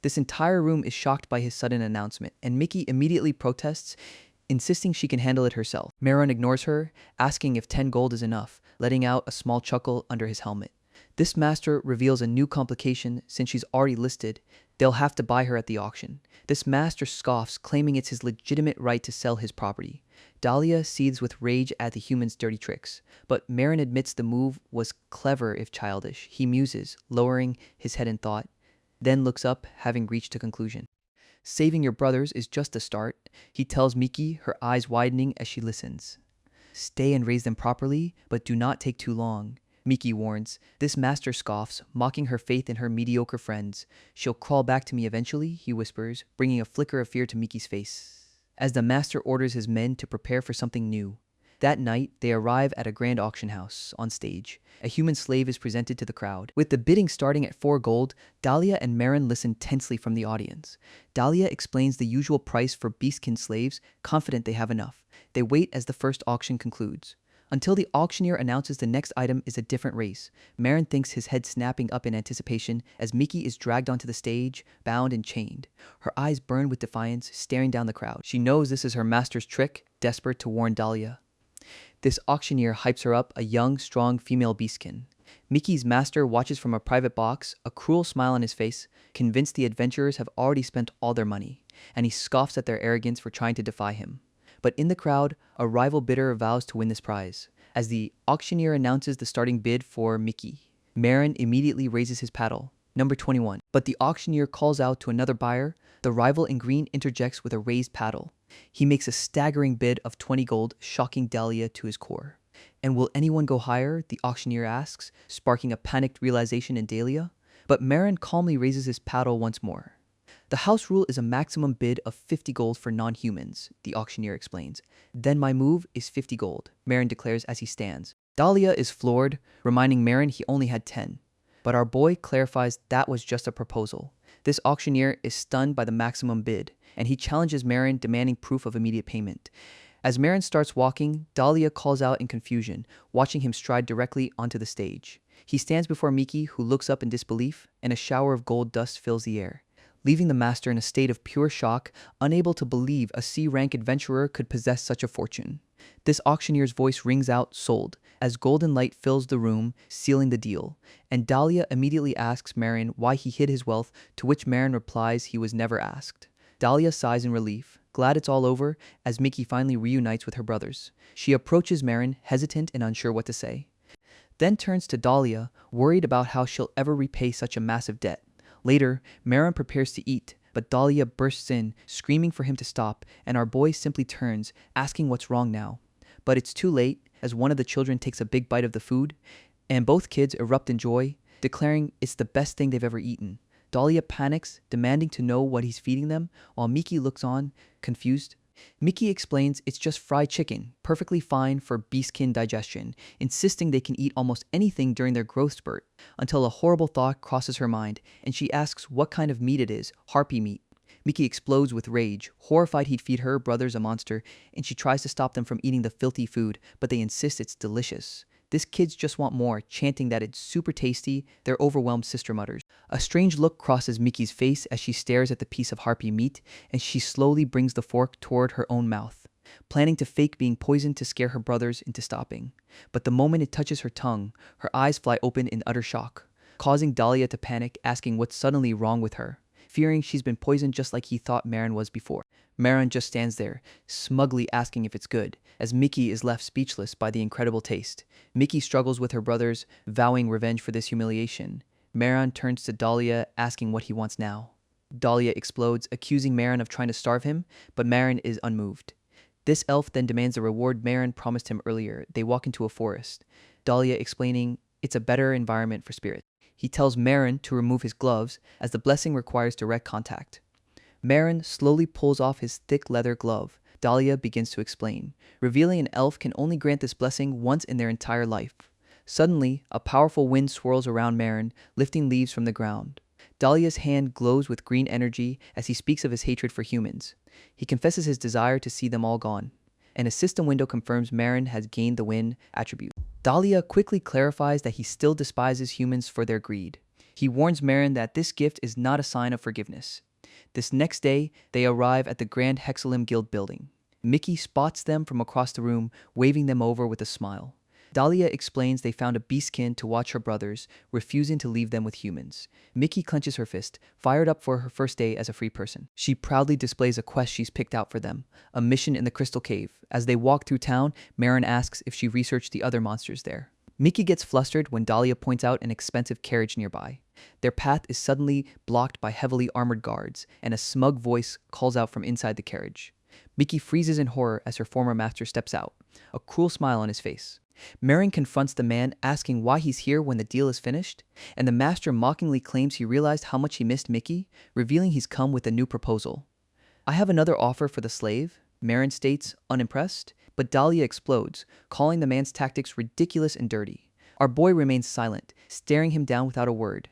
This entire room is shocked by his sudden announcement, and Miki immediately protests, insisting she can handle it herself. Marin ignores her, asking if 10 gold is enough, letting out a small chuckle under his helmet. This master reveals a new complication. Since she's already listed, they'll have to buy her at the auction. This master scoffs, claiming it's his legitimate right to sell his property. Dahlia seethes with rage at the human's dirty tricks, but Marin admits the move was clever if childish. He muses, lowering his head in thought, then looks up, having reached a conclusion. Saving your brothers is just the start, he tells Miki, her eyes widening as she listens. Stay and raise them properly, but do not take too long. Miki warns. This master scoffs, mocking her faith in her mediocre friends. She'll crawl back to me eventually, he whispers, bringing a flicker of fear to Miki's face. As the master orders his men to prepare for something new. That night, they arrive at a grand auction house. On stage, a human slave is presented to the crowd. With the bidding starting at 4 gold, Dahlia and Marin listen tensely from the audience. Dahlia explains the usual price for beastkin slaves, confident they have enough. They wait as the first auction concludes. until the auctioneer announces the next item is a different race. Marin thinks, his head snapping up in anticipation as Miki is dragged onto the stage, bound and chained. Her eyes burn with defiance, staring down the crowd. She knows this is her master's trick, desperate to warn Dahlia. This auctioneer hypes her up, a young, strong female beastkin. Miki's master watches from a private box, a cruel smile on his face, convinced the adventurers have already spent all their money, and he scoffs at their arrogance for trying to defy him. But in the crowd, a rival bidder vows to win this prize. As the auctioneer announces the starting bid for Miki, Marin immediately raises his paddle, number 21. But the auctioneer calls out to another buyer. The rival in green interjects with a raised paddle. He makes a staggering bid of 20 gold, shocking Dahlia to his core. And will anyone go higher? The auctioneer asks, sparking a panicked realization in Dahlia. But Marin calmly raises his paddle once more. The house rule is a maximum bid of 50 gold for non-humans, the auctioneer explains. Then my move is 50 gold, Marin declares as he stands. Dahlia is floored, reminding Marin he only had 10. But our boy clarifies that was just a proposal. This auctioneer is stunned by the maximum bid, and he challenges Marin, demanding proof of immediate payment. As Marin starts walking, Dahlia calls out in confusion, watching him stride directly onto the stage. He stands before Miki, who looks up in disbelief, and a shower of gold dust fills the air, leaving the master in a state of pure shock, unable to believe a C-rank adventurer could possess such a fortune. This auctioneer's voice rings out, sold, as golden light fills the room, sealing the deal, and Dahlia immediately asks Marin why he hid his wealth, to which Marin replies he was never asked. Dahlia sighs in relief, glad it's all over, as Miki finally reunites with her brothers. She approaches Marin, hesitant and unsure what to say. Then turns to Dahlia, worried about how she'll ever repay such a massive debt. Later, Marin prepares to eat, but Dahlia bursts in, screaming for him to stop, and our boy simply turns, asking what's wrong now. But it's too late, as one of the children takes a big bite of the food, and both kids erupt in joy, declaring it's the best thing they've ever eaten. Dahlia panics, demanding to know what he's feeding them, while Miki looks on, confused. Miki explains it's just fried chicken, perfectly fine for beastkin digestion, insisting they can eat almost anything during their growth spurt, until a horrible thought crosses her mind, and she asks what kind of meat it is, harpy meat. Miki explodes with rage, horrified he'd feed her brothers a monster, and she tries to stop them from eating the filthy food, but they insist it's delicious. This kids just want more, chanting that it's super tasty. Their overwhelmed sister mutters. A strange look crosses Miki's face as she stares at the piece of harpy meat, and she slowly brings the fork toward her own mouth, planning to fake being poisoned to scare her brothers into stopping. But the moment it touches her tongue, her eyes fly open in utter shock, causing Dahlia to panic, asking what's suddenly wrong with her, fearing she's been poisoned just like he thought Marin was before. Marin just stands there, smugly asking if it's good, as Miki is left speechless by the incredible taste. Miki struggles with her brothers, vowing revenge for this humiliation. Marin turns to Dahlia, asking what he wants now. Dahlia explodes, accusing Marin of trying to starve him, but Marin is unmoved. This elf then demands the reward Marin promised him earlier. They walk into a forest, Dahlia explaining it's a better environment for spirits. He tells Marin to remove his gloves, as the blessing requires direct contact. Marin slowly pulls off his thick leather glove. Dahlia begins to explain, revealing an elf can only grant this blessing once in their entire life. Suddenly, a powerful wind swirls around Marin, lifting leaves from the ground. Dahlia's hand glows with green energy as he speaks of his hatred for humans. He confesses his desire to see them all gone, and a system window confirms Marin has gained the wind attribute. Dahlia quickly clarifies that he still despises humans for their greed. He warns Marin that this gift is not a sign of forgiveness. This next day, they arrive at the Grand Hexalim Guild building. Miki spots them from across the room, waving them over with a smile. Dahlia explains they found a beastkin to watch her brothers, refusing to leave them with humans. Miki clenches her fist, fired up for her first day as a free person. She proudly displays a quest she's picked out for them, a mission in the Crystal Cave. As they walk through town, Marin asks if she researched the other monsters there. Miki gets flustered when Dahlia points out an expensive carriage nearby. Their path is suddenly blocked by heavily armored guards, and a smug voice calls out from inside the carriage. Miki freezes in horror as her former master steps out, a cruel smile on his face. Marin confronts the man, asking why he's here when the deal is finished, and the master mockingly claims he realized how much he missed Miki, revealing he's come with a new proposal. I have another offer for the slave, Marin states, unimpressed, but Dahlia explodes, calling the man's tactics ridiculous and dirty. Our boy remains silent, staring him down without a word.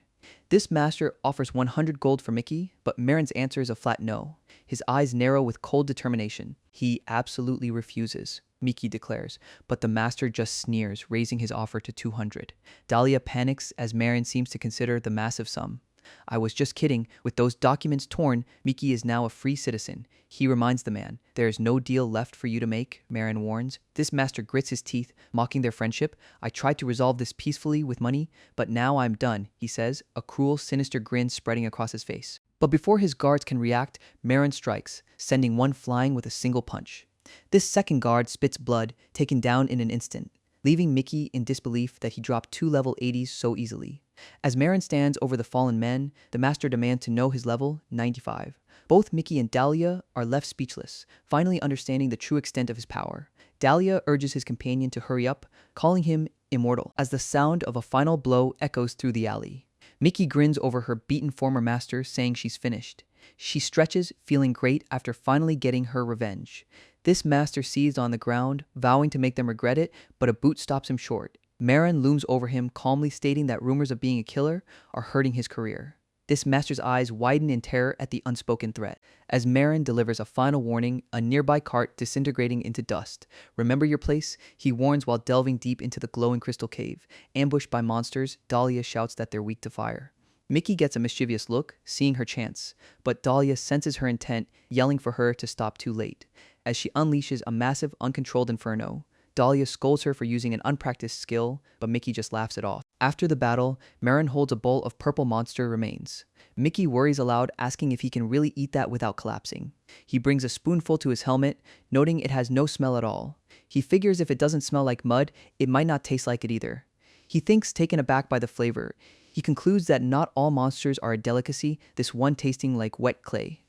This master offers 100 gold for Miki, but Marin's answer is a flat no. His eyes narrow with cold determination. He absolutely refuses. Miki declares, but the master just sneers, raising his offer to 200. Dahlia panics as Marin seems to consider the massive sum. I was just kidding. With those documents torn, Miki is now a free citizen. He reminds the man, there is no deal left for you to make, Marin warns. This master grits his teeth, mocking their friendship. I tried to resolve this peacefully with money, but now I'm done, he says, a cruel, sinister grin spreading across his face. But before his guards can react, Marin strikes, sending one flying with a single punch. This second guard spits blood, taken down in an instant, leaving Miki in disbelief that he dropped 2 level 80s so easily. As Marin stands over the fallen men, the master demands to know his level, 95. Both Miki and Dahlia are left speechless, finally understanding the true extent of his power. Dahlia urges his companion to hurry up, calling him immortal, as the sound of a final blow echoes through the alley. Miki grins over her beaten former master, saying she's finished. She stretches, feeling great after finally getting her revenge. This master seized on the ground, vowing to make them regret it, but a boot stops him short. Marin looms over him, calmly stating that rumors of being a killer are hurting his career. This master's eyes widen in terror at the unspoken threat. As Marin delivers a final warning, a nearby cart disintegrating into dust. Remember your place, he warns while delving deep into the glowing crystal cave. Ambushed by monsters, Dahlia shouts that they're weak to fire. Miki gets a mischievous look, seeing her chance, but Dahlia senses her intent, yelling for her to stop too late. As she unleashes a massive, uncontrolled inferno, Dahlia scolds her for using an unpracticed skill, but Miki just laughs it off. After the battle, Marin holds a bowl of purple monster remains. Miki worries aloud, asking if he can really eat that without collapsing. He brings a spoonful to his helmet, noting it has no smell at all. He figures if it doesn't smell like mud, it might not taste like it either. He thinks, taken aback by the flavor. He concludes that not all monsters are a delicacy, this one tasting like wet clay.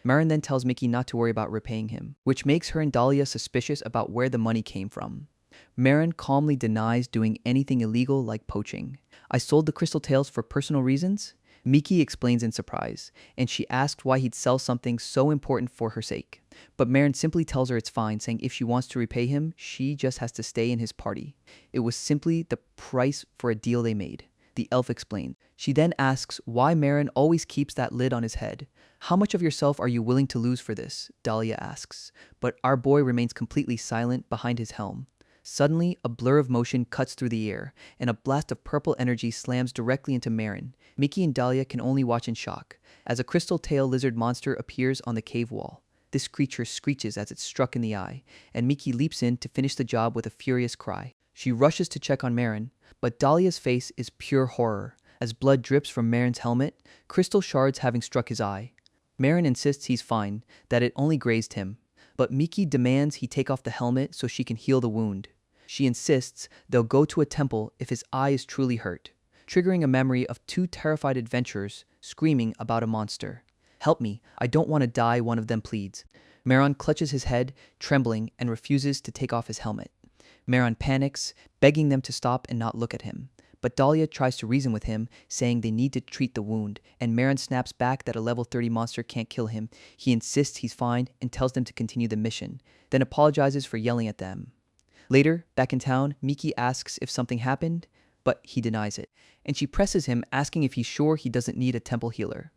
Marin then tells Miki not to worry about repaying him, which makes her and Dahlia suspicious about where the money came from. Marin calmly denies doing anything illegal like poaching. I sold the crystal tails for personal reasons? Miki explains in surprise, and she asks why he'd sell something so important for her sake. But Marin simply tells her it's fine, saying if she wants to repay him, she just has to stay in his party. It was simply the price for a deal they made. The elf explains. She then asks why Marin always keeps that lid on his head. How much of yourself are you willing to lose for this? Dahlia asks. But our boy remains completely silent behind his helm. Suddenly, a blur of motion cuts through the air, and a blast of purple energy slams directly into Marin. Miki and Dahlia can only watch in shock, as a crystal tail lizard monster appears on the cave wall. This creature screeches as it's struck in the eye, and Miki leaps in to finish the job with a furious cry. She rushes to check on Marin, but Dahlia's face is pure horror, as blood drips from Marin's helmet, crystal shards having struck his eye. Marin insists he's fine, that it only grazed him, but Miki demands he take off the helmet so she can heal the wound. She insists they'll go to a temple if his eye is truly hurt, triggering a memory of 2 terrified adventurers screaming about a monster. Help me, I don't want to die, one of them pleads. Marin clutches his head, trembling, and refuses to take off his helmet. Marin panics, begging them to stop and not look at him. But Dahlia tries to reason with him, saying they need to treat the wound, and Marin snaps back that a level 30 monster can't kill him. He insists he's fine and tells them to continue the mission, then apologizes for yelling at them. Later, back in town, Miki asks if something happened, but he denies it, and she presses him, asking if he's sure he doesn't need a temple healer.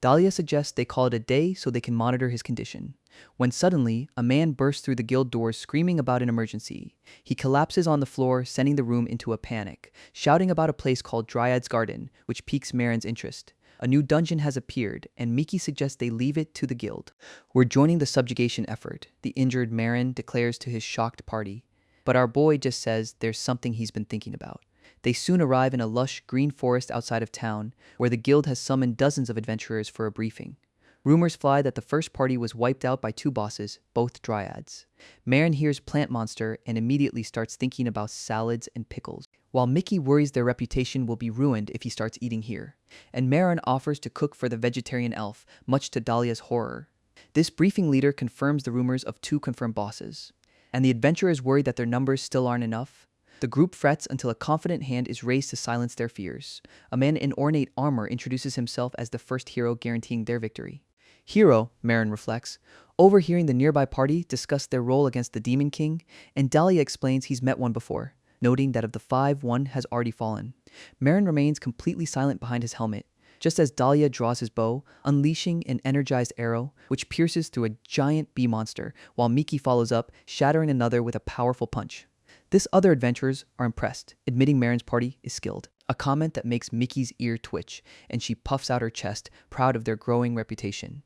Dahlia suggests they call it a day so they can monitor his condition. When suddenly, a man bursts through the guild doors screaming about an emergency. He collapses on the floor, sending the room into a panic, shouting about a place called Dryad's Garden, which piques Marin's interest. A new dungeon has appeared, and Miki suggests they leave it to the guild. We're joining the subjugation effort, the injured Marin declares to his shocked party. But our boy just says there's something he's been thinking about. They soon arrive in a lush green forest outside of town, where the guild has summoned dozens of adventurers for a briefing. Rumors fly that the first party was wiped out by 2 bosses, both dryads. Marin hears Plant Monster and immediately starts thinking about salads and pickles, while Miki worries their reputation will be ruined if he starts eating here. And Marin offers to cook for the vegetarian elf, much to Dahlia's horror. This briefing leader confirms the rumors of 2 confirmed bosses, and the adventurers worry that their numbers still aren't enough. The group frets until a confident hand is raised to silence their fears. A man in ornate armor introduces himself as the first hero, guaranteeing their victory. Hero, Marin reflects, overhearing the nearby party discuss their role against the Demon King, and Dahlia explains he's met one before, noting that of the 5, one has already fallen. Marin remains completely silent behind his helmet. just as Dahlia draws his bow, unleashing an energized arrow which pierces through a giant bee monster, while Miki follows up, shattering another with a powerful punch. This other adventurers are impressed, admitting Marin's party is skilled, a comment that makes Miki's ear twitch, and she puffs out her chest, proud of their growing reputation,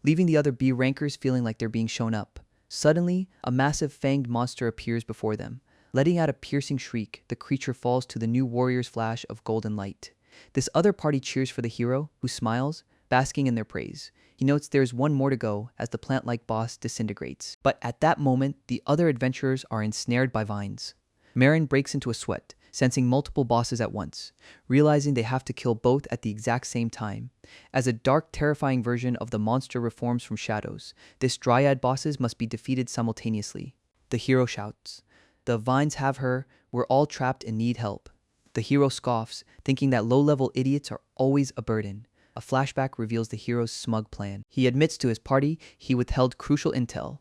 leaving the other bee rankers feeling like they're being shown up. Suddenly, a massive fanged monster appears before them. Letting out a piercing shriek, the creature falls to the new warrior's flash of golden light. This other party cheers for the hero, who smiles, basking in their praise. He notes there is one more to go as the plant-like boss disintegrates. But at that moment, the other adventurers are ensnared by vines. Marin breaks into a sweat, sensing multiple bosses at once, realizing they have to kill both at the exact same time. As a dark, terrifying version of the monster reforms from shadows, this dryad bosses must be defeated simultaneously. The hero shouts, "The vines have her, we're all trapped and need help." The hero scoffs, thinking that low-level idiots are always a burden. A flashback reveals the hero's smug plan. He admits to his party he withheld crucial intel,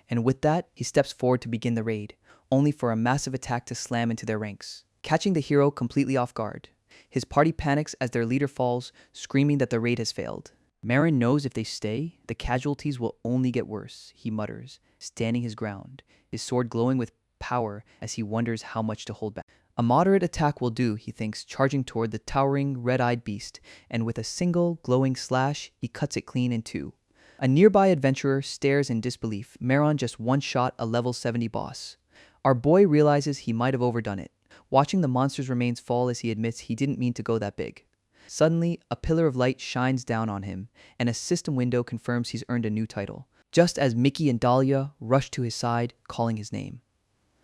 and with that, he steps forward to begin the raid, only for a massive attack to slam into their ranks, catching the hero completely off guard. His party panics as their leader falls, screaming that the raid has failed. Marin knows if they stay, the casualties will only get worse, he mutters, standing his ground, his sword glowing with power as he wonders how much to hold back. A moderate attack will do, he thinks, charging toward the towering, red-eyed beast, and with a single, glowing slash, he cuts it clean in two. A nearby adventurer stares in disbelief. Marin just one-shot a level 70 boss. Our boy realizes he might have overdone it, watching the monster's remains fall as he admits he didn't mean to go that big. Suddenly, a pillar of light shines down on him, and a system window confirms he's earned a new title, just as Miki and Dahlia rush to his side, calling his name.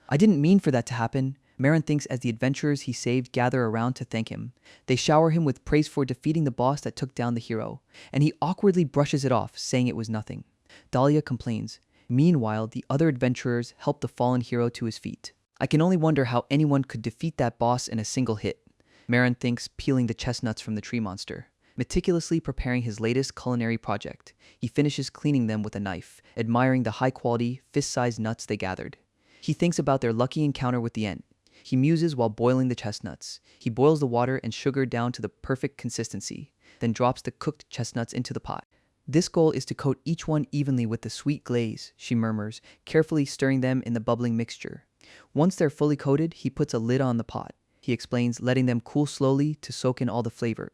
"I didn't mean for that to happen," Marin thinks as the adventurers he saved gather around to thank him. They shower him with praise for defeating the boss that took down the hero, and he awkwardly brushes it off, saying it was nothing. Dahlia complains. Meanwhile, the other adventurers help the fallen hero to his feet. "I can only wonder how anyone could defeat that boss in a single hit," Marin thinks, peeling the chestnuts from the tree monster. Meticulously preparing his latest culinary project, he finishes cleaning them with a knife, admiring the high-quality, fist-sized nuts they gathered. He thinks about their lucky encounter with the ant. He muses while boiling the chestnuts. He boils the water and sugar down to the perfect consistency, then drops the cooked chestnuts into the pot. "This goal is to coat each one evenly with the sweet glaze," she murmurs, carefully stirring them in the bubbling mixture. Once they're fully coated, he puts a lid on the pot. He explains, letting them cool slowly to soak in all the flavor.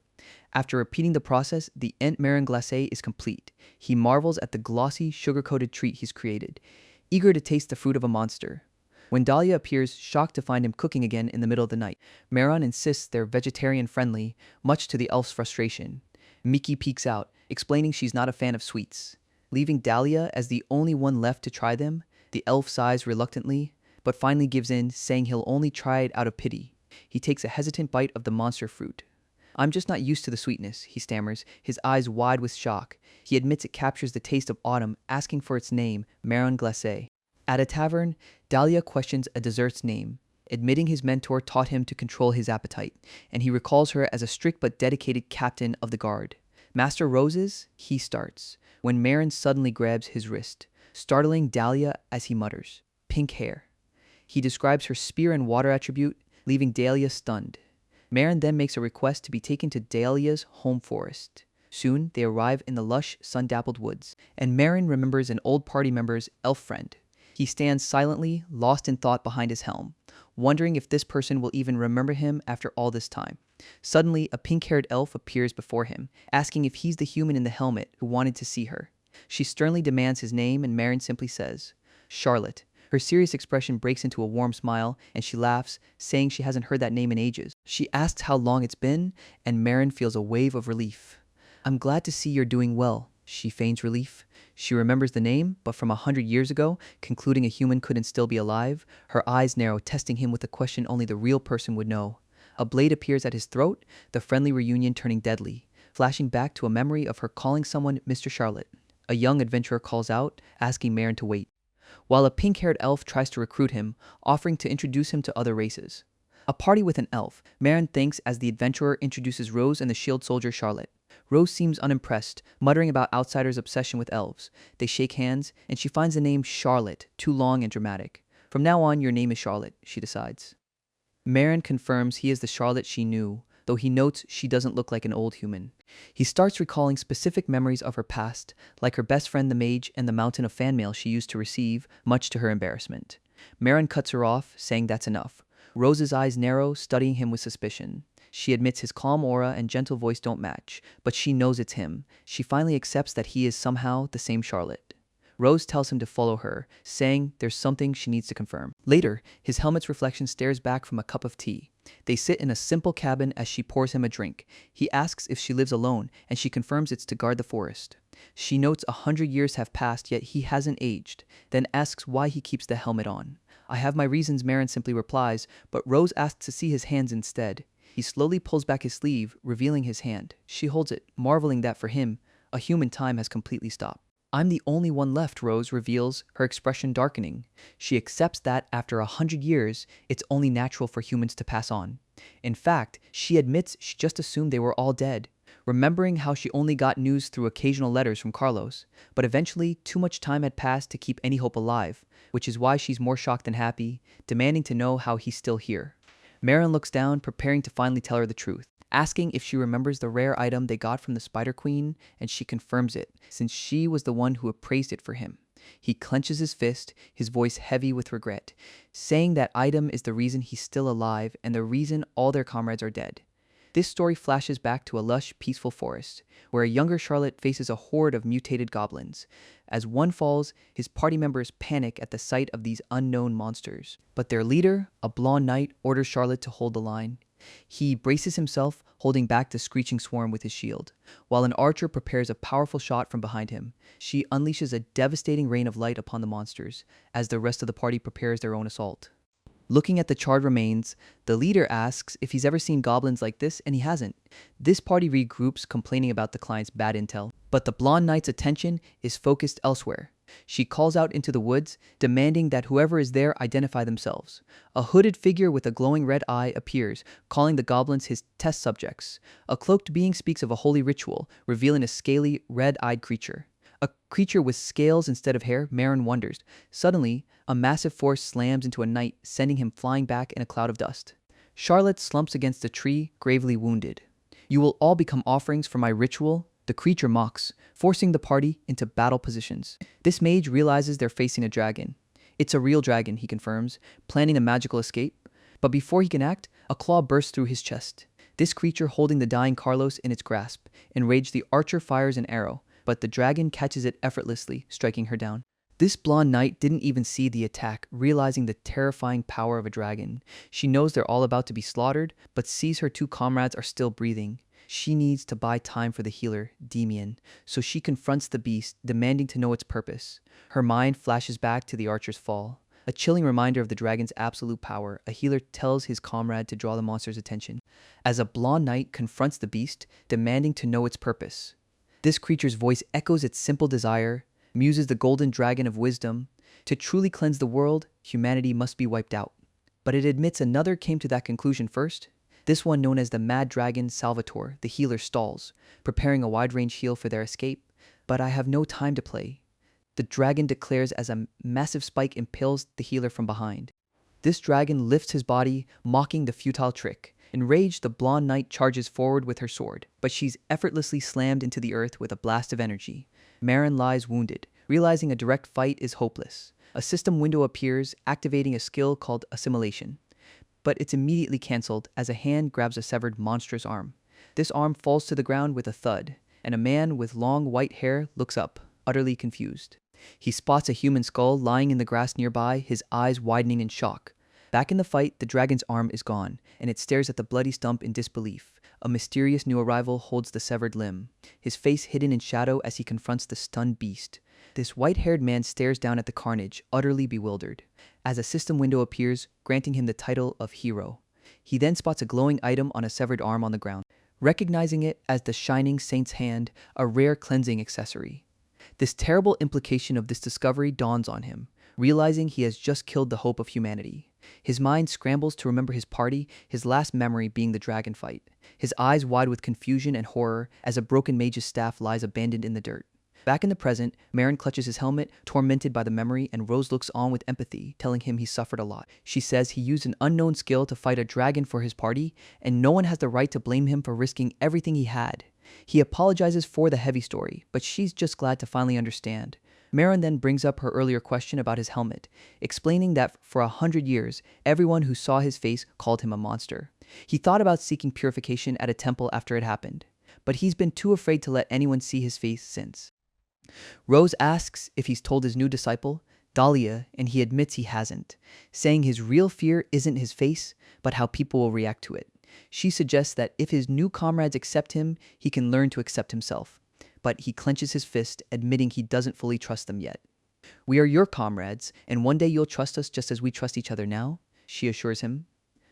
After repeating the process, the ant marron glacé is complete. He marvels at the glossy, sugar-coated treat he's created, eager to taste the fruit of a monster. When Dahlia appears, shocked to find him cooking again in the middle of the night, Marin insists they're vegetarian-friendly, much to the elf's frustration. Miki peeks out, explaining she's not a fan of sweets. Leaving Dahlia as the only one left to try them, the elf sighs reluctantly, but finally gives in, saying he'll only try it out of pity. He takes a hesitant bite of the monster fruit. "I'm just not used to the sweetness," he stammers, his eyes wide with shock. He admits it captures the taste of autumn, asking for its name, marron glacé. At a tavern, Dahlia questions a dessert's name, admitting his mentor taught him to control his appetite, and he recalls her as a strict but dedicated captain of the guard. "Master Roses?" he starts, when Marin suddenly grabs his wrist, startling Dahlia as he mutters, "Pink hair." He describes her spear and water attribute, leaving Dahlia stunned. Marin then makes a request to be taken to Dahlia's home forest. Soon, they arrive in the lush, sun-dappled woods, and Marin remembers an old party member's elf friend. He stands silently, lost in thought behind his helm, wondering if this person will even remember him after all this time. Suddenly, a pink-haired elf appears before him, asking if he's the human in the helmet who wanted to see her. She sternly demands his name, and Marin simply says, "Charlotte." Her serious expression breaks into a warm smile, and she laughs, saying she hasn't heard that name in ages. She asks how long it's been, and Marin feels a wave of relief. "I'm glad to see you're doing well," she feigns relief. She remembers the name, but from 100 years ago, concluding a human couldn't still be alive. Her eyes narrow, testing him with a question only the real person would know. A blade appears at his throat, the friendly reunion turning deadly, flashing back to a memory of her calling someone Mr. Charlotte. A young adventurer calls out, asking Marin to wait, while a pink-haired elf tries to recruit him, offering to introduce him to other races. A party with an elf, Marin thinks as the adventurer introduces Rose and the shield soldier Charlotte. Rose seems unimpressed, muttering about outsiders' obsession with elves. They shake hands, and she finds the name Charlotte too long and dramatic. "From now on, your name is Charlotte," she decides. Marin confirms he is the Charlotte she knew, though he notes she doesn't look like an old human. He starts recalling specific memories of her past, like her best friend the mage and the mountain of fan mail she used to receive, much to her embarrassment. Marin cuts her off, saying that's enough. Rose's eyes narrow, studying him with suspicion. She admits his calm aura and gentle voice don't match, but she knows it's him. She finally accepts that he is somehow the same Charlotte. Rose tells him to follow her, saying there's something she needs to confirm. Later, his helmet's reflection stares back from a cup of tea. They sit in a simple cabin as she pours him a drink. He asks if she lives alone, and she confirms it's to guard the forest. She notes 100 years have passed, yet he hasn't aged, then asks why he keeps the helmet on. I have my reasons, Marin simply replies, but Rose asks to see his hands instead. He slowly pulls back his sleeve, revealing his hand. She holds it, marveling that for him, a human time has completely stopped. I'm the only one left, Rose reveals, her expression darkening. She accepts that after 100 years, it's only natural for humans to pass on. In fact, she admits she just assumed they were all dead, remembering how she only got news through occasional letters from Carlos. But eventually, too much time had passed to keep any hope alive, which is why she's more shocked than happy, demanding to know how he's still here. Marin looks down, preparing to finally tell her the truth, asking if she remembers the rare item they got from the Spider Queen, and she confirms it, since she was the one who appraised it for him. He clenches his fist, his voice heavy with regret, saying that item is the reason he's still alive and the reason all their comrades are dead. This story flashes back to a lush, peaceful forest, where a younger Charlotte faces a horde of mutated goblins. As one falls, his party members panic at the sight of these unknown monsters. But their leader, a blonde knight, orders Charlotte to hold the line. He braces himself, holding back the screeching swarm with his shield, while an archer prepares a powerful shot from behind him. She unleashes a devastating rain of light upon the monsters, as the rest of the party prepares their own assault. Looking at the charred remains, the leader asks if he's ever seen goblins like this, and he hasn't. This party regroups, complaining about the client's bad intel, but the blonde knight's attention is focused elsewhere. She calls out into the woods, demanding that whoever is there identify themselves. A hooded figure with a glowing red eye appears, calling the goblins his test subjects. A cloaked being speaks of a holy ritual, revealing a scaly, red-eyed creature. A creature with scales instead of hair, Marin wonders. Suddenly, a massive force slams into a knight, sending him flying back in a cloud of dust. Charlotte slumps against a tree, gravely wounded. You will all become offerings for my ritual, the creature mocks, forcing the party into battle positions. This mage realizes they're facing a dragon. It's a real dragon, he confirms, planning a magical escape. But before he can act, a claw bursts through his chest. This creature holding the dying Carlos in its grasp. Enraged, the archer fires an arrow, but the dragon catches it effortlessly, striking her down. This blonde knight didn't even see the attack, realizing the terrifying power of a dragon. She knows they're all about to be slaughtered, but sees her two comrades are still breathing. She needs to buy time for the healer, Demian, so she confronts the beast, demanding to know its purpose. Her mind flashes back to the archer's fall. A chilling reminder of the dragon's absolute power, a healer tells his comrade to draw the monster's attention, as a blonde knight confronts the beast, demanding to know its purpose. This creature's voice echoes its simple desire, muses the golden dragon of wisdom. To truly cleanse the world, humanity must be wiped out. But it admits another came to that conclusion first. This one, known as the Mad Dragon Salvatore, the healer, stalls, preparing a wide-range heal for their escape. But I have no time to play, the dragon declares as a massive spike impales the healer from behind. This dragon lifts his body, mocking the futile trick. Enraged, the blonde knight charges forward with her sword, but she's effortlessly slammed into the earth with a blast of energy. Marin lies wounded, realizing a direct fight is hopeless. A system window appears, activating a skill called Assimilation. But it's immediately cancelled as a hand grabs a severed monstrous arm. This arm falls to the ground with a thud, and a man with long white hair looks up, utterly confused. He spots a human skull lying in the grass nearby, his eyes widening in shock. Back in the fight, the dragon's arm is gone, and it stares at the bloody stump in disbelief. A mysterious new arrival holds the severed limb, his face hidden in shadow as he confronts the stunned beast. This white-haired man stares down at the carnage, utterly bewildered, as a system window appears, granting him the title of hero. He then spots a glowing item on a severed arm on the ground, recognizing it as the Shining Saint's hand, a rare cleansing accessory. This terrible implication of this discovery dawns on him, realizing he has just killed the hope of humanity. His mind scrambles to remember his party, his last memory being the dragon fight. His eyes wide with confusion and horror as a broken mage's staff lies abandoned in the dirt. Back in the present, Marin clutches his helmet, tormented by the memory, and Rose looks on with empathy, telling him he suffered a lot. She says he used an unknown skill to fight a dragon for his party, and no one has the right to blame him for risking everything he had. He apologizes for the heavy story, but she's just glad to finally understand. Marin then brings up her earlier question about his helmet, explaining that for 100 years, everyone who saw his face called him a monster. He thought about seeking purification at a temple after it happened, but he's been too afraid to let anyone see his face since. Rose asks if he's told his new disciple, Dahlia, and he admits he hasn't, saying his real fear isn't his face, but how people will react to it. She suggests that if his new comrades accept him, he can learn to accept himself. But he clenches his fist, admitting he doesn't fully trust them yet. "We are your comrades, and one day you'll trust us just as we trust each other now," she assures him.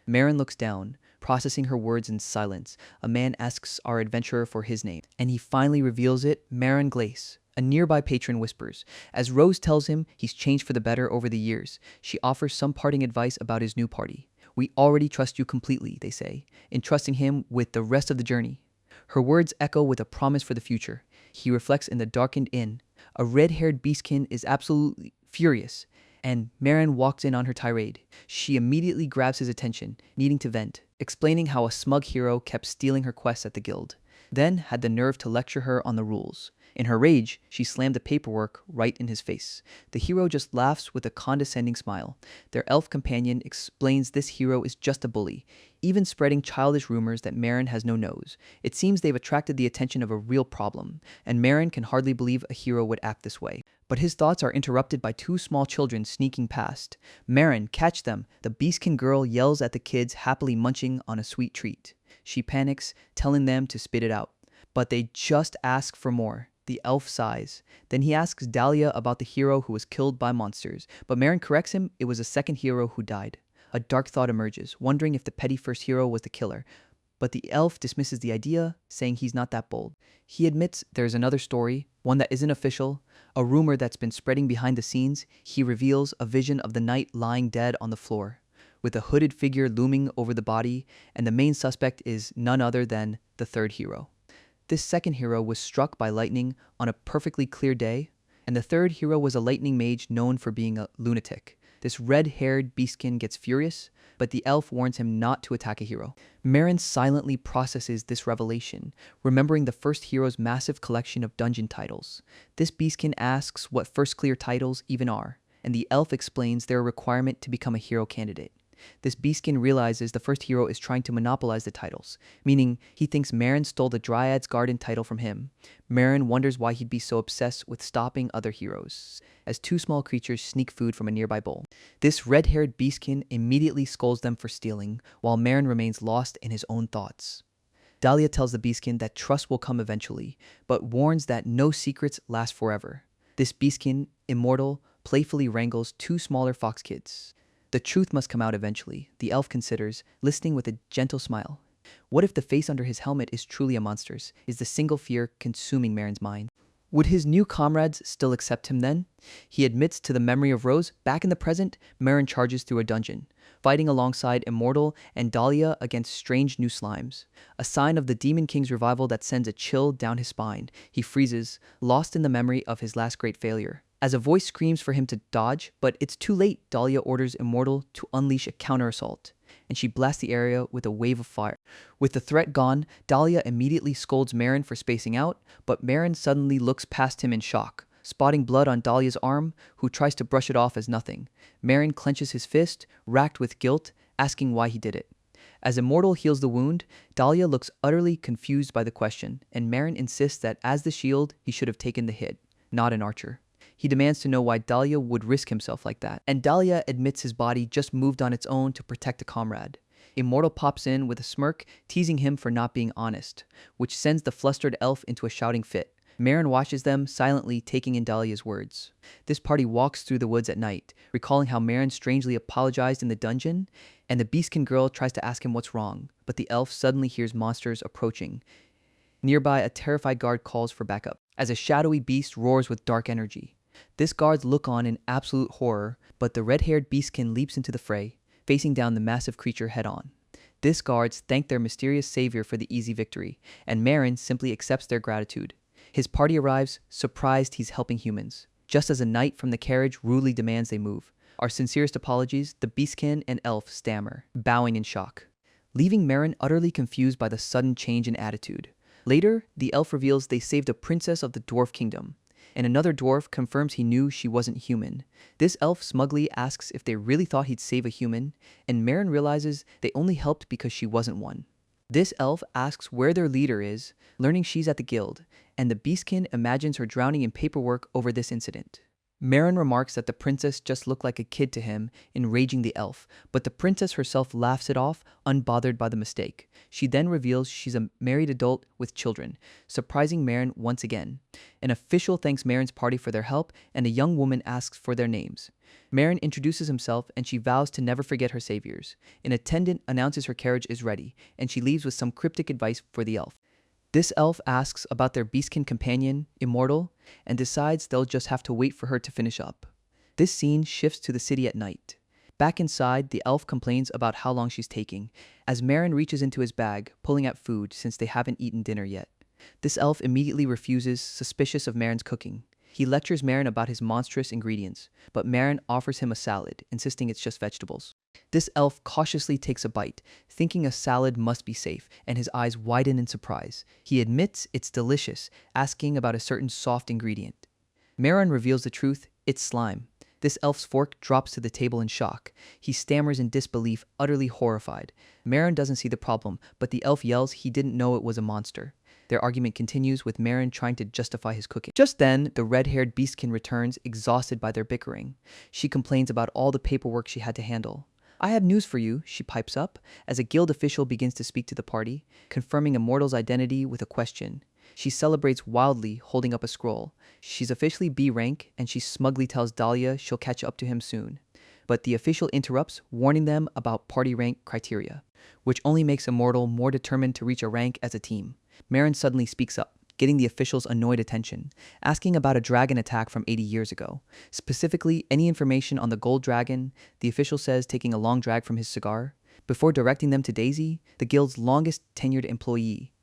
Marin looks down, processing her words in silence. A man asks our adventurer for his name, and he finally reveals it, Marin Glace. A nearby patron whispers. As Rose tells him he's changed for the better over the years, she offers some parting advice about his new party. "We already trust you completely," they say, entrusting him with the rest of the journey. Her words echo with a promise for the future. He reflects in the darkened inn. A red-haired beastkin is absolutely furious, and Marin walks in on her tirade. She immediately grabs his attention, needing to vent, explaining how a smug hero kept stealing her quests at the guild, then had the nerve to lecture her on the rules. In her rage, she slammed the paperwork right in his face. The hero just laughs with a condescending smile. Their elf companion explains this hero is just a bully, even spreading childish rumors that Marin has no nose. It seems they've attracted the attention of a real problem, and Marin can hardly believe a hero would act this way. But his thoughts are interrupted by two small children sneaking past. "Marin, catch them!" The beastkin girl yells at the kids happily munching on a sweet treat. She panics, telling them to spit it out. But they just ask for more. The elf sighs. Then he asks Dahlia about the hero who was killed by monsters, but Marin corrects him it was a second hero who died. A dark thought emerges, wondering if the petty first hero was the killer, but the elf dismisses the idea, saying he's not that bold. He admits there's another story, one that isn't official, a rumor that's been spreading behind the scenes. He reveals a vision of the knight lying dead on the floor, with a hooded figure looming over the body, and the main suspect is none other than the third hero. This second hero was struck by lightning on a perfectly clear day, and the third hero was a lightning mage known for being a lunatic. This red-haired beastkin gets furious, but the elf warns him not to attack a hero. Marin silently processes this revelation, remembering the first hero's massive collection of dungeon titles. This beastkin asks what first clear titles even are, and the elf explains their requirement to become a hero candidate. This beastkin realizes the first hero is trying to monopolize the titles, meaning he thinks Marin stole the Dryad's Garden title from him. Marin wonders why he'd be so obsessed with stopping other heroes, as two small creatures sneak food from a nearby bowl. This red-haired beastkin immediately scolds them for stealing, while Marin remains lost in his own thoughts. Dahlia tells the beastkin that trust will come eventually, but warns that no secrets last forever. This beastkin, immortal, playfully wrangles two smaller fox kids. The truth must come out eventually, the elf considers, listening with a gentle smile. What if the face under his helmet is truly a monster's? Is the single fear consuming Marin's mind? Would his new comrades still accept him then? He admits to the memory of Rose. Back in the present, Marin charges through a dungeon, fighting alongside Immortal and Dahlia against strange new slimes. A sign of the Demon King's revival that sends a chill down his spine. He freezes, lost in the memory of his last great failure. As a voice screams for him to dodge, but it's too late, Dahlia orders Immortal to unleash a counter-assault, and she blasts the area with a wave of fire. With the threat gone, Dahlia immediately scolds Marin for spacing out, but Marin suddenly looks past him in shock, spotting blood on Dahlia's arm, who tries to brush it off as nothing. Marin clenches his fist, racked with guilt, asking why he did it. As Immortal heals the wound, Dahlia looks utterly confused by the question, and Marin insists that as the shield, he should have taken the hit, not an archer. He demands to know why Dahlia would risk himself like that, and Dahlia admits his body just moved on its own to protect a comrade. Immortal pops in with a smirk, teasing him for not being honest, which sends the flustered elf into a shouting fit. Marin watches them, silently taking in Dahlia's words. This party walks through the woods at night, recalling how Marin strangely apologized in the dungeon, and the beastkin girl tries to ask him what's wrong, but the elf suddenly hears monsters approaching. Nearby, a terrified guard calls for backup, as a shadowy beast roars with dark energy. This guards look on in absolute horror, but the red-haired beastkin leaps into the fray, facing down the massive creature head-on. This guards thank their mysterious savior for the easy victory, and Marin simply accepts their gratitude. His party arrives, surprised he's helping humans. Just as a knight from the carriage rudely demands they move. Our sincerest apologies, the beastkin and elf stammer, bowing in shock, leaving Marin utterly confused by the sudden change in attitude. Later, the elf reveals they saved a princess of the dwarf kingdom, and another dwarf confirms he knew she wasn't human. This elf smugly asks if they really thought he'd save a human, and Marin realizes they only helped because she wasn't one. This elf asks where their leader is, learning she's at the guild, and the beastkin imagines her drowning in paperwork over this incident. Marin remarks that the princess just looked like a kid to him, enraging the elf, but the princess herself laughs it off, unbothered by the mistake. She then reveals she's a married adult with children, surprising Marin once again. An official thanks Marin's party for their help, and a young woman asks for their names. Marin introduces himself, and she vows to never forget her saviors. An attendant announces her carriage is ready, and she leaves with some cryptic advice for the elf. This elf asks about their beastkin companion, Immortal, and decides they'll just have to wait for her to finish up. This scene shifts to the city at night. Back inside, the elf complains about how long she's taking, as Marin reaches into his bag, pulling out food since they haven't eaten dinner yet. This elf immediately refuses, suspicious of Marin's cooking. He lectures Marin about his monstrous ingredients, but Marin offers him a salad, insisting it's just vegetables. This elf cautiously takes a bite, thinking a salad must be safe, and his eyes widen in surprise. He admits it's delicious, asking about a certain soft ingredient. Marin reveals the truth, it's slime. This elf's fork drops to the table in shock. He stammers in disbelief, utterly horrified. Marin doesn't see the problem, but the elf yells he didn't know it was a monster. Their argument continues, with Marin trying to justify his cooking. Just then, the red-haired beastkin returns, exhausted by their bickering. She complains about all the paperwork she had to handle. "I have news for you," she pipes up, as a guild official begins to speak to the party, confirming Immortal's identity with a question. She celebrates wildly, holding up a scroll. She's officially B rank, and she smugly tells Dahlia she'll catch up to him soon. But the official interrupts, warning them about party rank criteria, which only makes Immortal more determined to reach a rank as a team. Marin suddenly speaks up, getting the official's annoyed attention, asking about a dragon attack from 80 years ago. Specifically, any information on the gold dragon, the official says, taking a long drag from his cigar, before directing them to Daisy, the guild's longest tenured employee.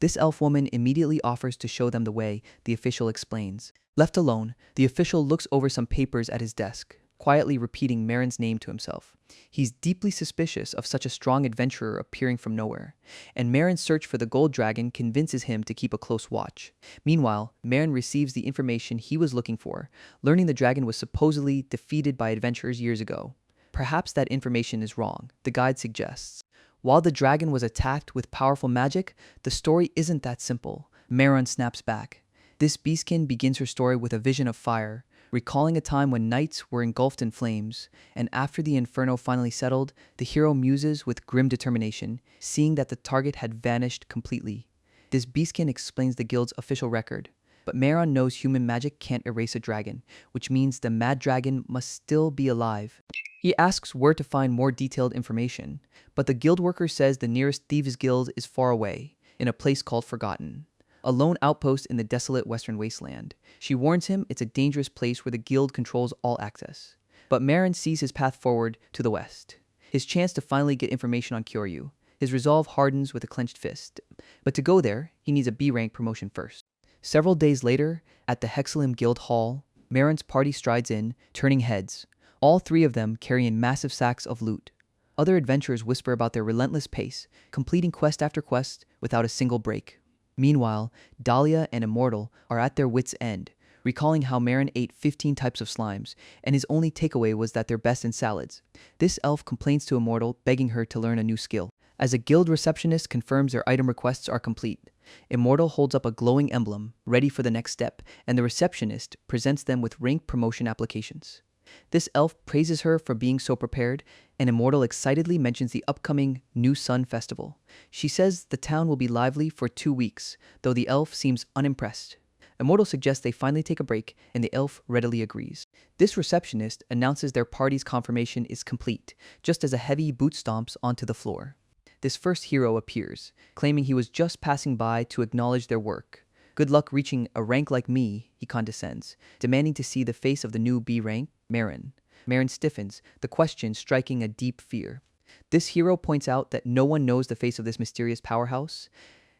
This elf woman immediately offers to show them the way, the official explains. Left alone, the official looks over some papers at his desk, quietly repeating Marin's name to himself. He's deeply suspicious of such a strong adventurer appearing from nowhere, and Marin's search for the gold dragon convinces him to keep a close watch. Meanwhile, Marin receives the information he was looking for, learning the dragon was supposedly defeated by adventurers years ago. Perhaps that information is wrong, the guide suggests. While the dragon was attacked with powerful magic, the story isn't that simple. Marin snaps back. This beastkin begins her story with a vision of fire, recalling a time when knights were engulfed in flames, and after the inferno finally settled, the hero muses with grim determination, seeing that the target had vanished completely. This beastkin explains the guild's official record, but Marin knows human magic can't erase a dragon, which means the mad dragon must still be alive. He asks where to find more detailed information, but the guild worker says the nearest thieves' guild is far away, in a place called Forgotten, a lone outpost in the desolate western wasteland. She warns him it's a dangerous place where the guild controls all access. But Marin sees his path forward to the west, his chance to finally get information on Kyoryu. His resolve hardens with a clenched fist. But to go there, he needs a B-rank promotion first. Several days later, at the Hexalim Guild Hall, Marin's party strides in, turning heads. All three of them carrying massive sacks of loot. Other adventurers whisper about their relentless pace, completing quest after quest without a single break. Meanwhile, Dahlia and Immortal are at their wits' end, recalling how Marin ate 15 types of slimes, and his only takeaway was that they're best in salads. This elf complains to Immortal, begging her to learn a new skill. As a guild receptionist confirms their item requests are complete, Immortal holds up a glowing emblem, ready for the next step, and the receptionist presents them with rank promotion applications. This elf praises her for being so prepared, and Immortal excitedly mentions the upcoming New Sun Festival. She says the town will be lively for 2 weeks, though the elf seems unimpressed. Immortal suggests they finally take a break, and the elf readily agrees. This receptionist announces their party's confirmation is complete, just as a heavy boot stomps onto the floor. This first hero appears, claiming he was just passing by to acknowledge their work. "Good luck reaching a rank like me," he condescends, demanding to see the face of the new B rank, Marin. Marin stiffens, the question striking a deep fear. This hero points out that no one knows the face of this mysterious powerhouse,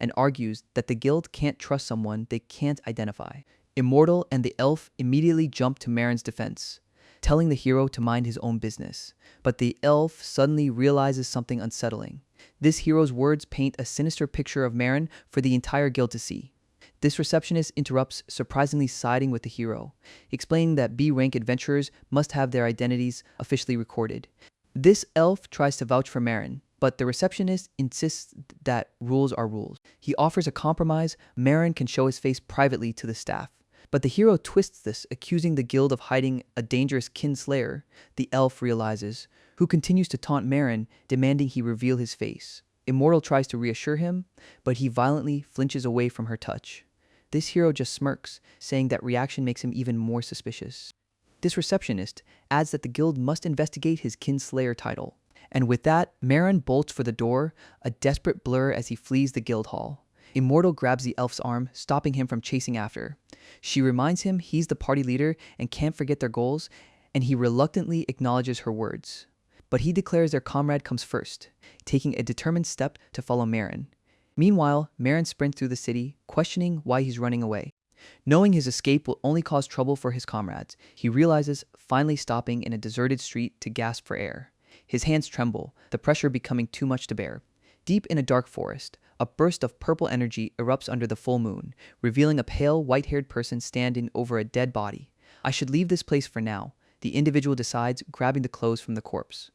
and argues that the guild can't trust someone they can't identify. Immortal and the elf immediately jump to Marin's defense, telling the hero to mind his own business. But the elf suddenly realizes something unsettling. This hero's words paint a sinister picture of Marin for the entire guild to see. This receptionist interrupts, surprisingly siding with the hero, explaining that B-rank adventurers must have their identities officially recorded. This elf tries to vouch for Marin, but the receptionist insists that rules are rules. He offers a compromise: Marin can show his face privately to the staff. But the hero twists this, accusing the guild of hiding a dangerous kinslayer. The elf realizes, who continues to taunt Marin, demanding he reveal his face. Immortal tries to reassure him, but he violently flinches away from her touch. This hero just smirks, saying that reaction makes him even more suspicious. This receptionist adds that the guild must investigate his kinslayer title. And with that, Marin bolts for the door, a desperate blur as he flees the guild hall. Immortal grabs the elf's arm, stopping him from chasing after. She reminds him he's the party leader and can't forget their goals, and he reluctantly acknowledges her words. But he declares their comrade comes first, taking a determined step to follow Marin. Meanwhile, Marin sprints through the city, questioning why he's running away. Knowing his escape will only cause trouble for his comrades, he realizes, finally stopping in a deserted street to gasp for air. His hands tremble, the pressure becoming too much to bear. Deep in a dark forest, a burst of purple energy erupts under the full moon, revealing a pale, white-haired person standing over a dead body. I should leave this place for now, the individual decides, grabbing the clothes from the corpse.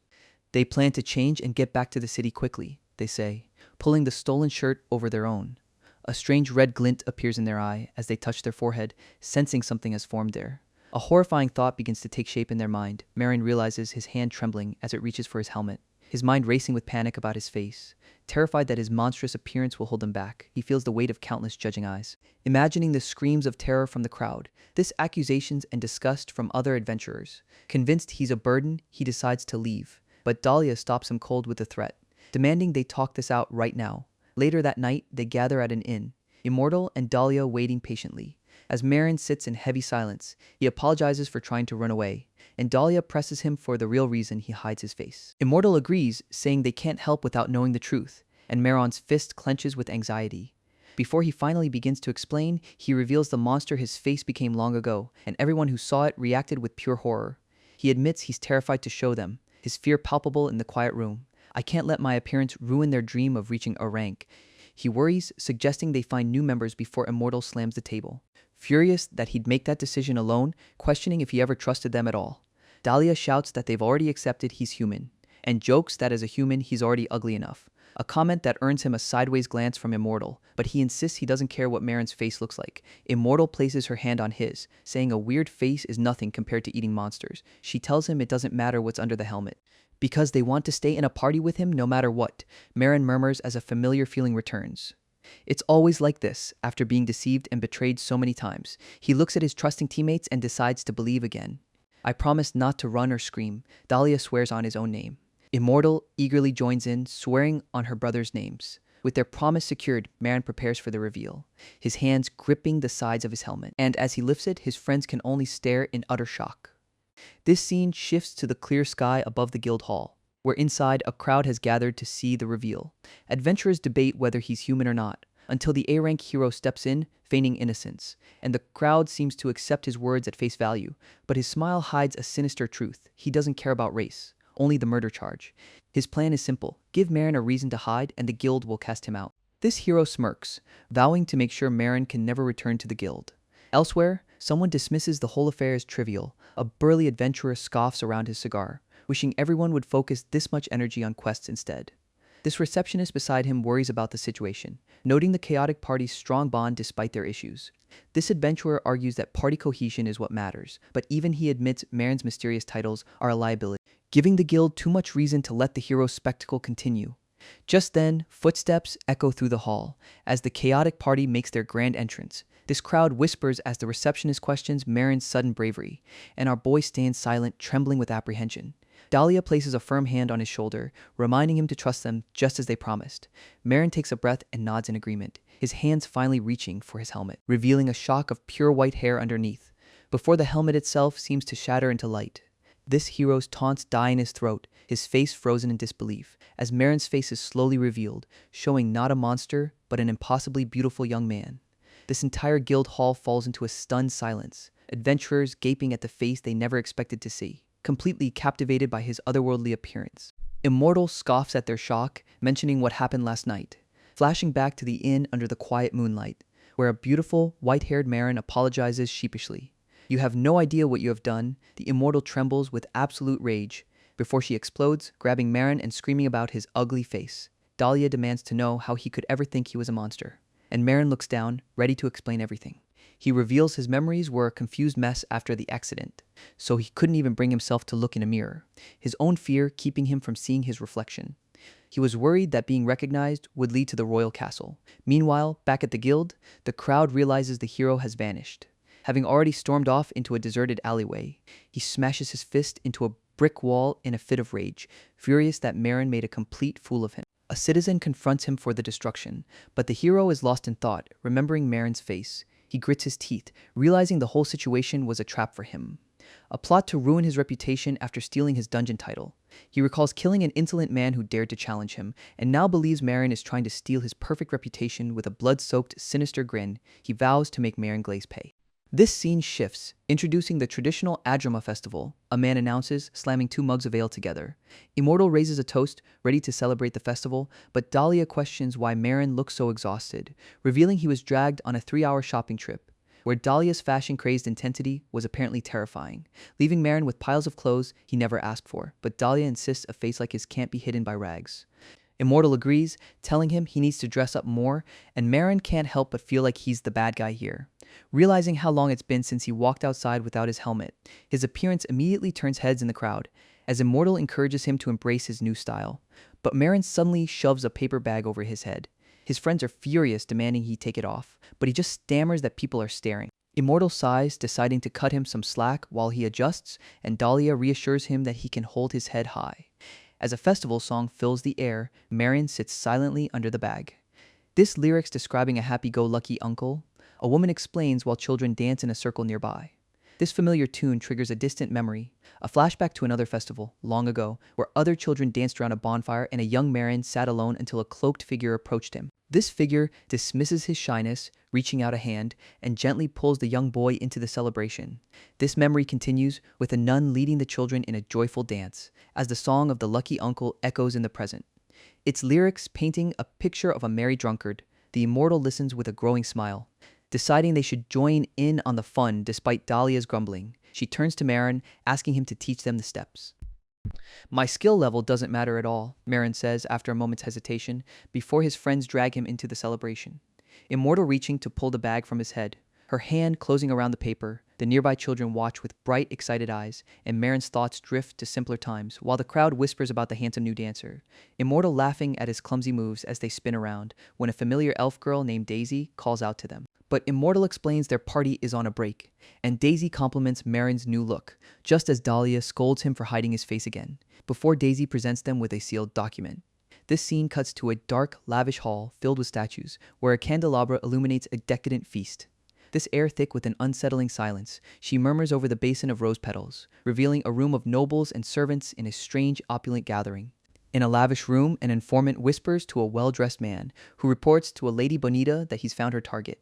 They plan to change and get back to the city quickly, they say, pulling the stolen shirt over their own. A strange red glint appears in their eye as they touch their forehead, sensing something has formed there. A horrifying thought begins to take shape in their mind. Marin realizes his hand trembling as it reaches for his helmet, his mind racing with panic about his face. Terrified that his monstrous appearance will hold him back, he feels the weight of countless judging eyes. Imagining the screams of terror from the crowd, this accusations and disgust from other adventurers. Convinced he's a burden, he decides to leave. But Dahlia stops him cold with a threat, demanding they talk this out right now. Later that night, they gather at an inn, Immortal and Dahlia waiting patiently. As Marin sits in heavy silence, he apologizes for trying to run away, and Dahlia presses him for the real reason he hides his face. Immortal agrees, saying they can't help without knowing the truth, and Marin's fist clenches with anxiety. Before he finally begins to explain, he reveals the monster his face became long ago, and everyone who saw it reacted with pure horror. He admits he's terrified to show them, his fear palpable in the quiet room. I can't let my appearance ruin their dream of reaching a rank. He worries, suggesting they find new members before Immortal slams the table. Furious that he'd make that decision alone, questioning if he ever trusted them at all. Dahlia shouts that they've already accepted he's human, and jokes that as a human he's already ugly enough. A comment that earns him a sideways glance from Immortal, but he insists he doesn't care what Marin's face looks like. Immortal places her hand on his, saying a weird face is nothing compared to eating monsters. She tells him it doesn't matter what's under the helmet, because they want to stay in a party with him no matter what. Marin murmurs as a familiar feeling returns. It's always like this, after being deceived and betrayed so many times. He looks at his trusting teammates and decides to believe again. I promise not to run or scream. Dahlia swears on his own name. Immortal eagerly joins in, swearing on her brother's names. With their promise secured, Marin prepares for the reveal, his hands gripping the sides of his helmet, and as he lifts it, his friends can only stare in utter shock. This scene shifts to the clear sky above the guild hall, where inside a crowd has gathered to see the reveal. Adventurers debate whether he's human or not, until the A-rank hero steps in, feigning innocence, and the crowd seems to accept his words at face value, but his smile hides a sinister truth. He doesn't care about race, only the murder charge. His plan is simple: give Marin a reason to hide and the guild will cast him out. This hero smirks, vowing to make sure Marin can never return to the guild. Elsewhere, someone dismisses the whole affair as trivial. A burly adventurer scoffs around his cigar, wishing everyone would focus this much energy on quests instead. This receptionist beside him worries about the situation, noting the chaotic party's strong bond despite their issues. This adventurer argues that party cohesion is what matters, but even he admits Marin's mysterious titles are a liability, giving the guild too much reason to let the hero's spectacle continue. Just then, footsteps echo through the hall, as the chaotic party makes their grand entrance. This crowd whispers as the receptionist questions Marin's sudden bravery, and our boy stands silent, trembling with apprehension. Dahlia places a firm hand on his shoulder, reminding him to trust them just as they promised. Marin takes a breath and nods in agreement, his hands finally reaching for his helmet, revealing a shock of pure white hair underneath, before the helmet itself seems to shatter into light. This hero's taunts die in his throat, his face frozen in disbelief, as Marin's face is slowly revealed, showing not a monster, but an impossibly beautiful young man. This entire guild hall falls into a stunned silence, adventurers gaping at the face they never expected to see, completely captivated by his otherworldly appearance. Immortal scoffs at their shock, mentioning what happened last night, flashing back to the inn under the quiet moonlight, where a beautiful, white-haired Marin apologizes sheepishly. "You have no idea what you have done." The immortal trembles with absolute rage, before she explodes, grabbing Marin and screaming about his ugly face. Dahlia demands to know how he could ever think he was a monster, and Marin looks down, ready to explain everything. He reveals his memories were a confused mess after the accident, so he couldn't even bring himself to look in a mirror, his own fear keeping him from seeing his reflection. He was worried that being recognized would lead to the royal castle. Meanwhile, back at the guild, the crowd realizes the hero has vanished. Having already stormed off into a deserted alleyway, he smashes his fist into a brick wall in a fit of rage, furious that Marin made a complete fool of him. A citizen confronts him for the destruction, but the hero is lost in thought, remembering Marin's face. He grits his teeth, realizing the whole situation was a trap for him. A plot to ruin his reputation after stealing his dungeon title. He recalls killing an insolent man who dared to challenge him, and now believes Marin is trying to steal his perfect reputation. With a blood-soaked, sinister grin, he vows to make Marin Glaze pay. This scene shifts, introducing the traditional Adrama festival, a man announces, slamming 2 mugs of ale together. Immortal raises a toast, ready to celebrate the festival, but Dahlia questions why Marin looks so exhausted, revealing he was dragged on a 3-hour shopping trip, where Dahlia's fashion-crazed intensity was apparently terrifying, leaving Marin with piles of clothes he never asked for, but Dahlia insists a face like his can't be hidden by rags. Immortal agrees, telling him he needs to dress up more, and Marin can't help but feel like he's the bad guy here. Realizing how long it's been since he walked outside without his helmet, his appearance immediately turns heads in the crowd, as Immortal encourages him to embrace his new style. But Marin suddenly shoves a paper bag over his head. His friends are furious, demanding he take it off, but he just stammers that people are staring. Immortal sighs, deciding to cut him some slack while he adjusts, and Dahlia reassures him that he can hold his head high. As a festival song fills the air, Marin sits silently under the bag. This lyrics describing a happy-go-lucky uncle. A woman explains while children dance in a circle nearby. This familiar tune triggers a distant memory, a flashback to another festival, long ago, where other children danced around a bonfire and a young Marin sat alone until a cloaked figure approached him. This figure dismisses his shyness, reaching out a hand, and gently pulls the young boy into the celebration. This memory continues, with a nun leading the children in a joyful dance, as the song of the lucky uncle echoes in the present. Its lyrics painting a picture of a merry drunkard. The immortal listens with a growing smile. Deciding they should join in on the fun despite Dahlia's grumbling, she turns to Marin, asking him to teach them the steps. "My skill level doesn't matter at all," Marin says after a moment's hesitation, before his friends drag him into the celebration. Immortal reaching to pull the bag from his head, her hand closing around the paper. The nearby children watch with bright, excited eyes, and Marin's thoughts drift to simpler times, while the crowd whispers about the handsome new dancer. Immortal laughing at his clumsy moves as they spin around, when a familiar elf girl named Daisy calls out to them. But Immortal explains their party is on a break, and Daisy compliments Marin's new look, just as Dahlia scolds him for hiding his face again, before Daisy presents them with a sealed document. This scene cuts to a dark, lavish hall filled with statues, where a candelabra illuminates a decadent feast. This air thick with an unsettling silence, she murmurs over the basin of rose petals, revealing a room of nobles and servants in a strange, opulent gathering. In a lavish room, an informant whispers to a well-dressed man, who reports to a Lady Bonita that he's found her target.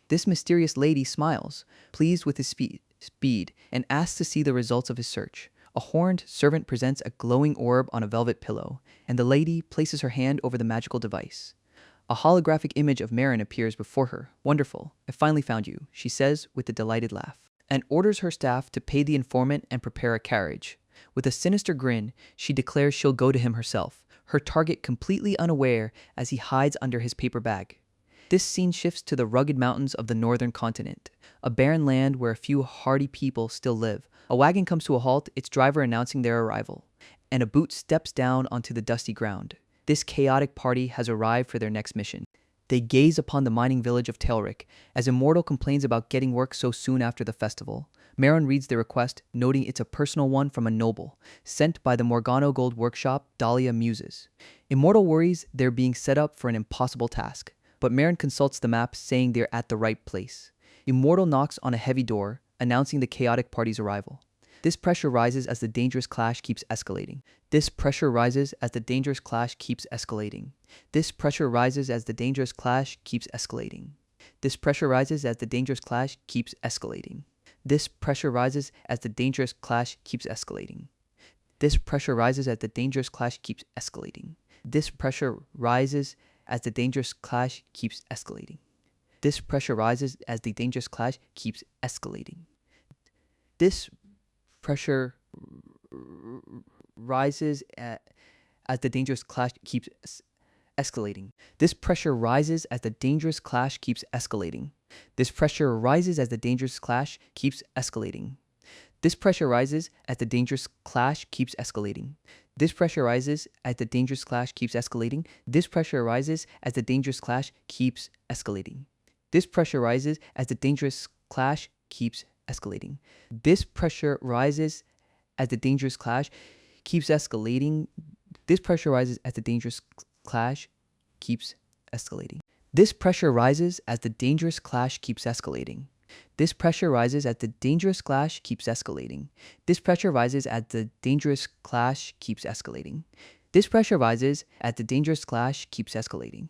This mysterious lady smiles, pleased with his speed, and asks to see the results of his search. A horned servant presents a glowing orb on a velvet pillow, and the lady places her hand over the magical device. A holographic image of Marin appears before her. "Wonderful, I finally found you," she says with a delighted laugh, and orders her staff to pay the informant and prepare a carriage. With a sinister grin, she declares she'll go to him herself, her target completely unaware as he hides under his paper bag. This scene shifts to the rugged mountains of the northern continent, a barren land where a few hardy people still live. A wagon comes to a halt, its driver announcing their arrival, and a boot steps down onto the dusty ground. This chaotic party has arrived for their next mission. They gaze upon the mining village of Tailric, as Immortal complains about getting work so soon after the festival. Marin reads the request, noting it's a personal one from a noble, sent by the Morgano Gold Workshop. Dahlia muses. Immortal worries they're being set up for an impossible task, but Marin consults the map, saying they're at the right place. Immortal knocks on a heavy door, announcing the chaotic party's arrival. This pressure rises as the dangerous clash keeps escalating. This pressure rises as the dangerous clash keeps escalating. This pressure rises as the dangerous clash keeps escalating. This pressure rises as the dangerous clash keeps escalating. This pressure rises as the dangerous clash keeps escalating. This pressure rises as the dangerous clash keeps escalating. This pressure rises as the dangerous clash keeps escalating. This pressure rises as the dangerous clash keeps escalating. This pressure rises as the dangerous clash keeps escalating. This pressure rises as the dangerous clash keeps escalating. This pressure rises as the dangerous clash keeps escalating. This pressure rises as the dangerous clash keeps escalating. This pressure rises as the dangerous clash keeps escalating. This pressure rises as the dangerous clash keeps escalating. This pressure rises as the dangerous clash keeps escalating. This pressure rises as the dangerous clash keeps escalating. This pressure rises as the dangerous clash keeps escalating. This pressure rises as the dangerous clash keeps escalating. This pressure rises as the dangerous clash keeps escalating. This pressure rises as the dangerous clash keeps escalating. This pressure rises as the dangerous clash keeps escalating.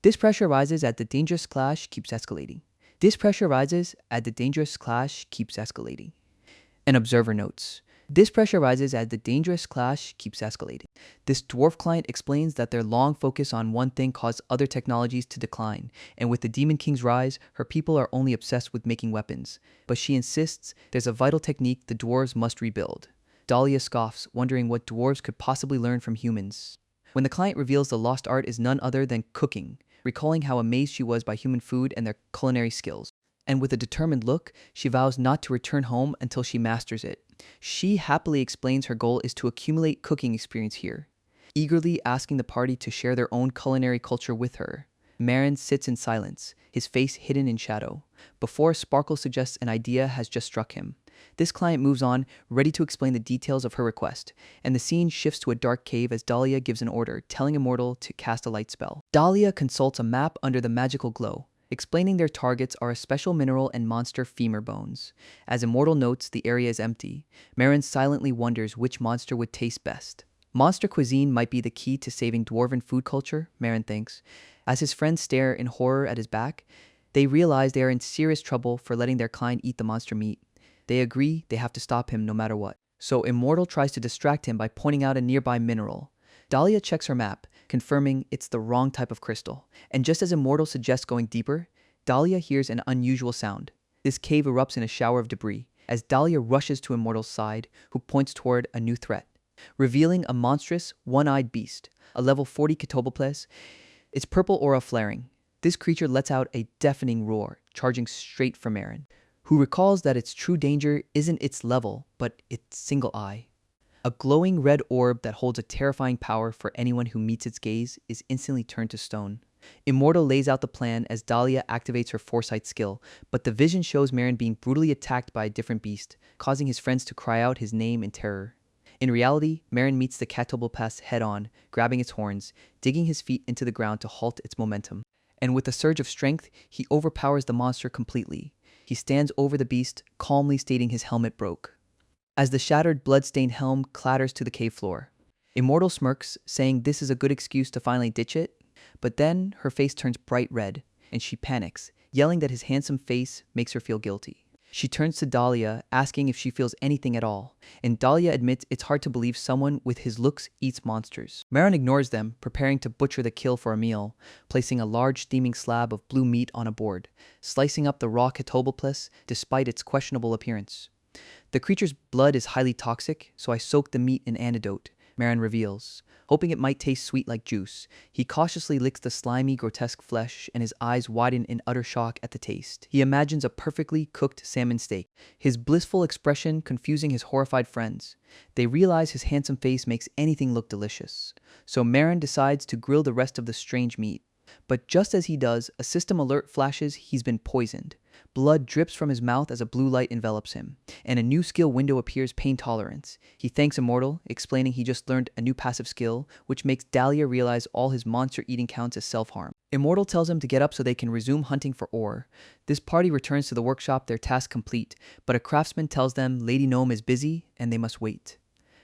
This pressure rises as the dangerous clash keeps escalating. This pressure rises as the dangerous clash keeps escalating. An observer notes, this pressure rises as the dangerous clash keeps escalating. This dwarf client explains that their long focus on one thing caused other technologies to decline, and with the Demon King's rise, her people are only obsessed with making weapons. But she insists there's a vital technique the dwarves must rebuild. Dahlia scoffs, wondering what dwarves could possibly learn from humans. When the client reveals the lost art is none other than cooking, recalling how amazed she was by human food and their culinary skills. And with a determined look, she vows not to return home until she masters it. She happily explains her goal is to accumulate cooking experience here, eagerly asking the party to share their own culinary culture with her. Marin sits in silence, his face hidden in shadow. Before Sparkle suggests an idea has just struck him. This client moves on, ready to explain the details of her request, and the scene shifts to a dark cave as Dahlia gives an order, telling Immortal to cast a light spell. Dahlia consults a map under the magical glow, explaining their targets are a special mineral and monster femur bones. As Immortal notes, the area is empty. Marin silently wonders which monster would taste best. Monster cuisine might be the key to saving dwarven food culture, Marin thinks. As his friends stare in horror at his back, they realize they are in serious trouble for letting their kind eat the monster meat. They agree they have to stop him no matter what. So Immortal tries to distract him by pointing out a nearby mineral. Dahlia checks her map, confirming it's the wrong type of crystal. And just as Immortal suggests going deeper, Dahlia hears an unusual sound. This cave erupts in a shower of debris, as Dahlia rushes to Immortal's side, who points toward a new threat, revealing a monstrous, one-eyed beast, a level 40 Ketoboples, its purple aura flaring. This creature lets out a deafening roar, charging straight for Marin, who recalls that its true danger isn't its level, but its single eye. A glowing red orb that holds a terrifying power for anyone who meets its gaze is instantly turned to stone. Immortal lays out the plan as Dahlia activates her foresight skill, but the vision shows Marin being brutally attacked by a different beast, causing his friends to cry out his name in terror. In reality, Marin meets the Ketoboples head-on, grabbing its horns, digging his feet into the ground to halt its momentum. And with a surge of strength, he overpowers the monster completely. He stands over the beast, calmly stating his helmet broke. As the shattered, blood-stained helm clatters to the cave floor, Immortal smirks, saying this is a good excuse to finally ditch it. But then her face turns bright red, and she panics, yelling that his handsome face makes her feel guilty. She turns to Dahlia, asking if she feels anything at all, and Dahlia admits it's hard to believe someone with his looks eats monsters. Marin ignores them, preparing to butcher the kill for a meal, placing a large steaming slab of blue meat on a board, slicing up the raw Ketoboples despite its questionable appearance. The creature's blood is highly toxic, so I soaked the meat in antidote, Marin reveals. Hoping it might taste sweet like juice, he cautiously licks the slimy, grotesque flesh, and his eyes widen in utter shock at the taste. He imagines a perfectly cooked salmon steak, his blissful expression confusing his horrified friends. They realize his handsome face makes anything look delicious, so Marin decides to grill the rest of the strange meat. But just as he does, a system alert flashes he's been poisoned. Blood drips from his mouth as a blue light envelops him, and a new skill window appears: pain tolerance. He thanks Immortal, explaining he just learned a new passive skill, which makes Dahlia realize all his monster eating counts as self-harm. Immortal tells him to get up so they can resume hunting for ore. This party returns to the workshop, their task complete, but a craftsman tells them Lady Gnome is busy and they must wait.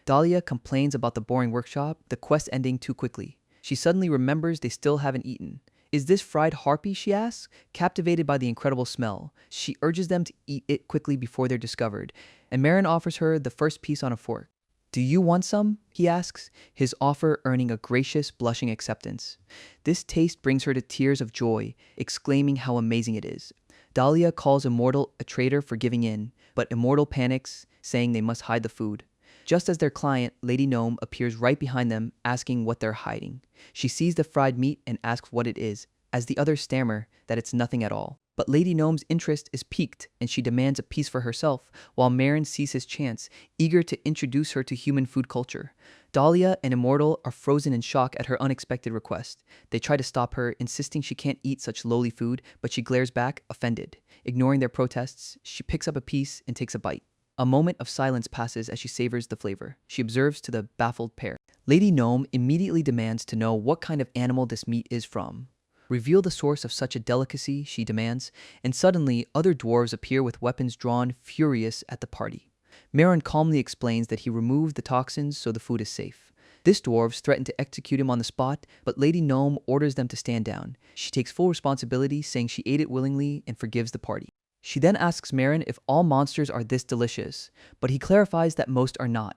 Dahlia complains about the boring workshop, the quest ending too quickly. She suddenly remembers they still haven't eaten. Is this fried harpy, she asks, captivated by the incredible smell. She urges them to eat it quickly before they're discovered, and Marin offers her the first piece on a fork. Do you want some? He asks, his offer earning a gracious, blushing acceptance. This taste brings her to tears of joy, exclaiming how amazing it is. Dahlia calls Immortal a traitor for giving in, but Immortal panics, saying they must hide the food. Just as their client, Lady Gnome, appears right behind them, asking what they're hiding. She sees the fried meat and asks what it is, as the others stammer that it's nothing at all. But Lady Gnome's interest is piqued, and she demands a piece for herself, while Marin sees his chance, eager to introduce her to human food culture. Dahlia and Immortal are frozen in shock at her unexpected request. They try to stop her, insisting she can't eat such lowly food, but she glares back, offended. Ignoring their protests, she picks up a piece and takes a bite. A moment of silence passes as she savors the flavor. She observes to the baffled pair. Lady Gnome immediately demands to know what kind of animal this meat is from. Reveal the source of such a delicacy, she demands, and suddenly other dwarves appear with weapons drawn, furious at the party. Marin calmly explains that he removed the toxins so the food is safe. This dwarves threaten to execute him on the spot, but Lady Gnome orders them to stand down. She takes full responsibility, saying she ate it willingly and forgives the party. She then asks Marin if all monsters are this delicious, but he clarifies that most are not.